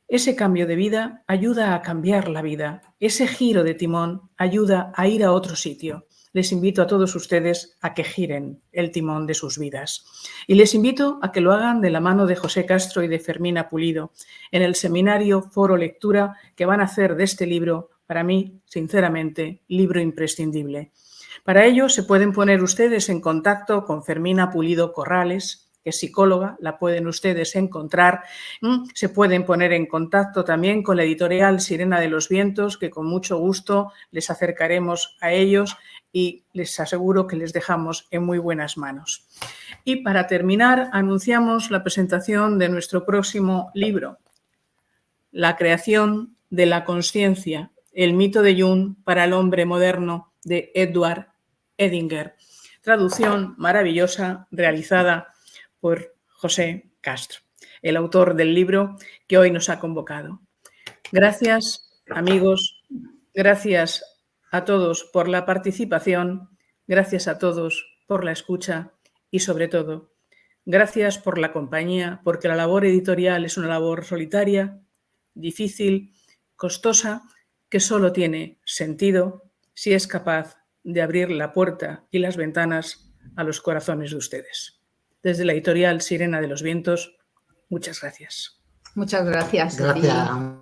Ese cambio de vida ayuda a cambiar la vida. Ese giro de timón ayuda a ir a otro sitio. Les invito a todos ustedes a que giren el timón de sus vidas. Y les invito a que lo hagan de la mano de José Castro y de Fermina Pulido en el seminario Foro Lectura que van a hacer de este libro, para mí, sinceramente, libro imprescindible. Para ello se pueden poner ustedes en contacto con Fermina Pulido Corrales, que es psicóloga, la pueden ustedes encontrar. Se pueden poner en contacto también con la editorial Sirena de los Vientos, que con mucho gusto les acercaremos a ellos y les aseguro que les dejamos en muy buenas manos. Y para terminar, anunciamos la presentación de nuestro próximo libro, La creación de la consciencia, el mito de Jung para el hombre moderno, de Edward Edinger. Traducción maravillosa realizada por José Castro, el autor del libro que hoy nos ha convocado. Gracias, amigos, gracias a todos por la participación, gracias a todos por la escucha y, sobre todo, gracias por la compañía, porque la labor editorial es una labor solitaria, difícil, costosa, que solo tiene sentido si es capaz de abrir la puerta y las ventanas a los corazones de ustedes. Desde la editorial Sirena de los Vientos, muchas gracias.
Muchas gracias.
Gracias.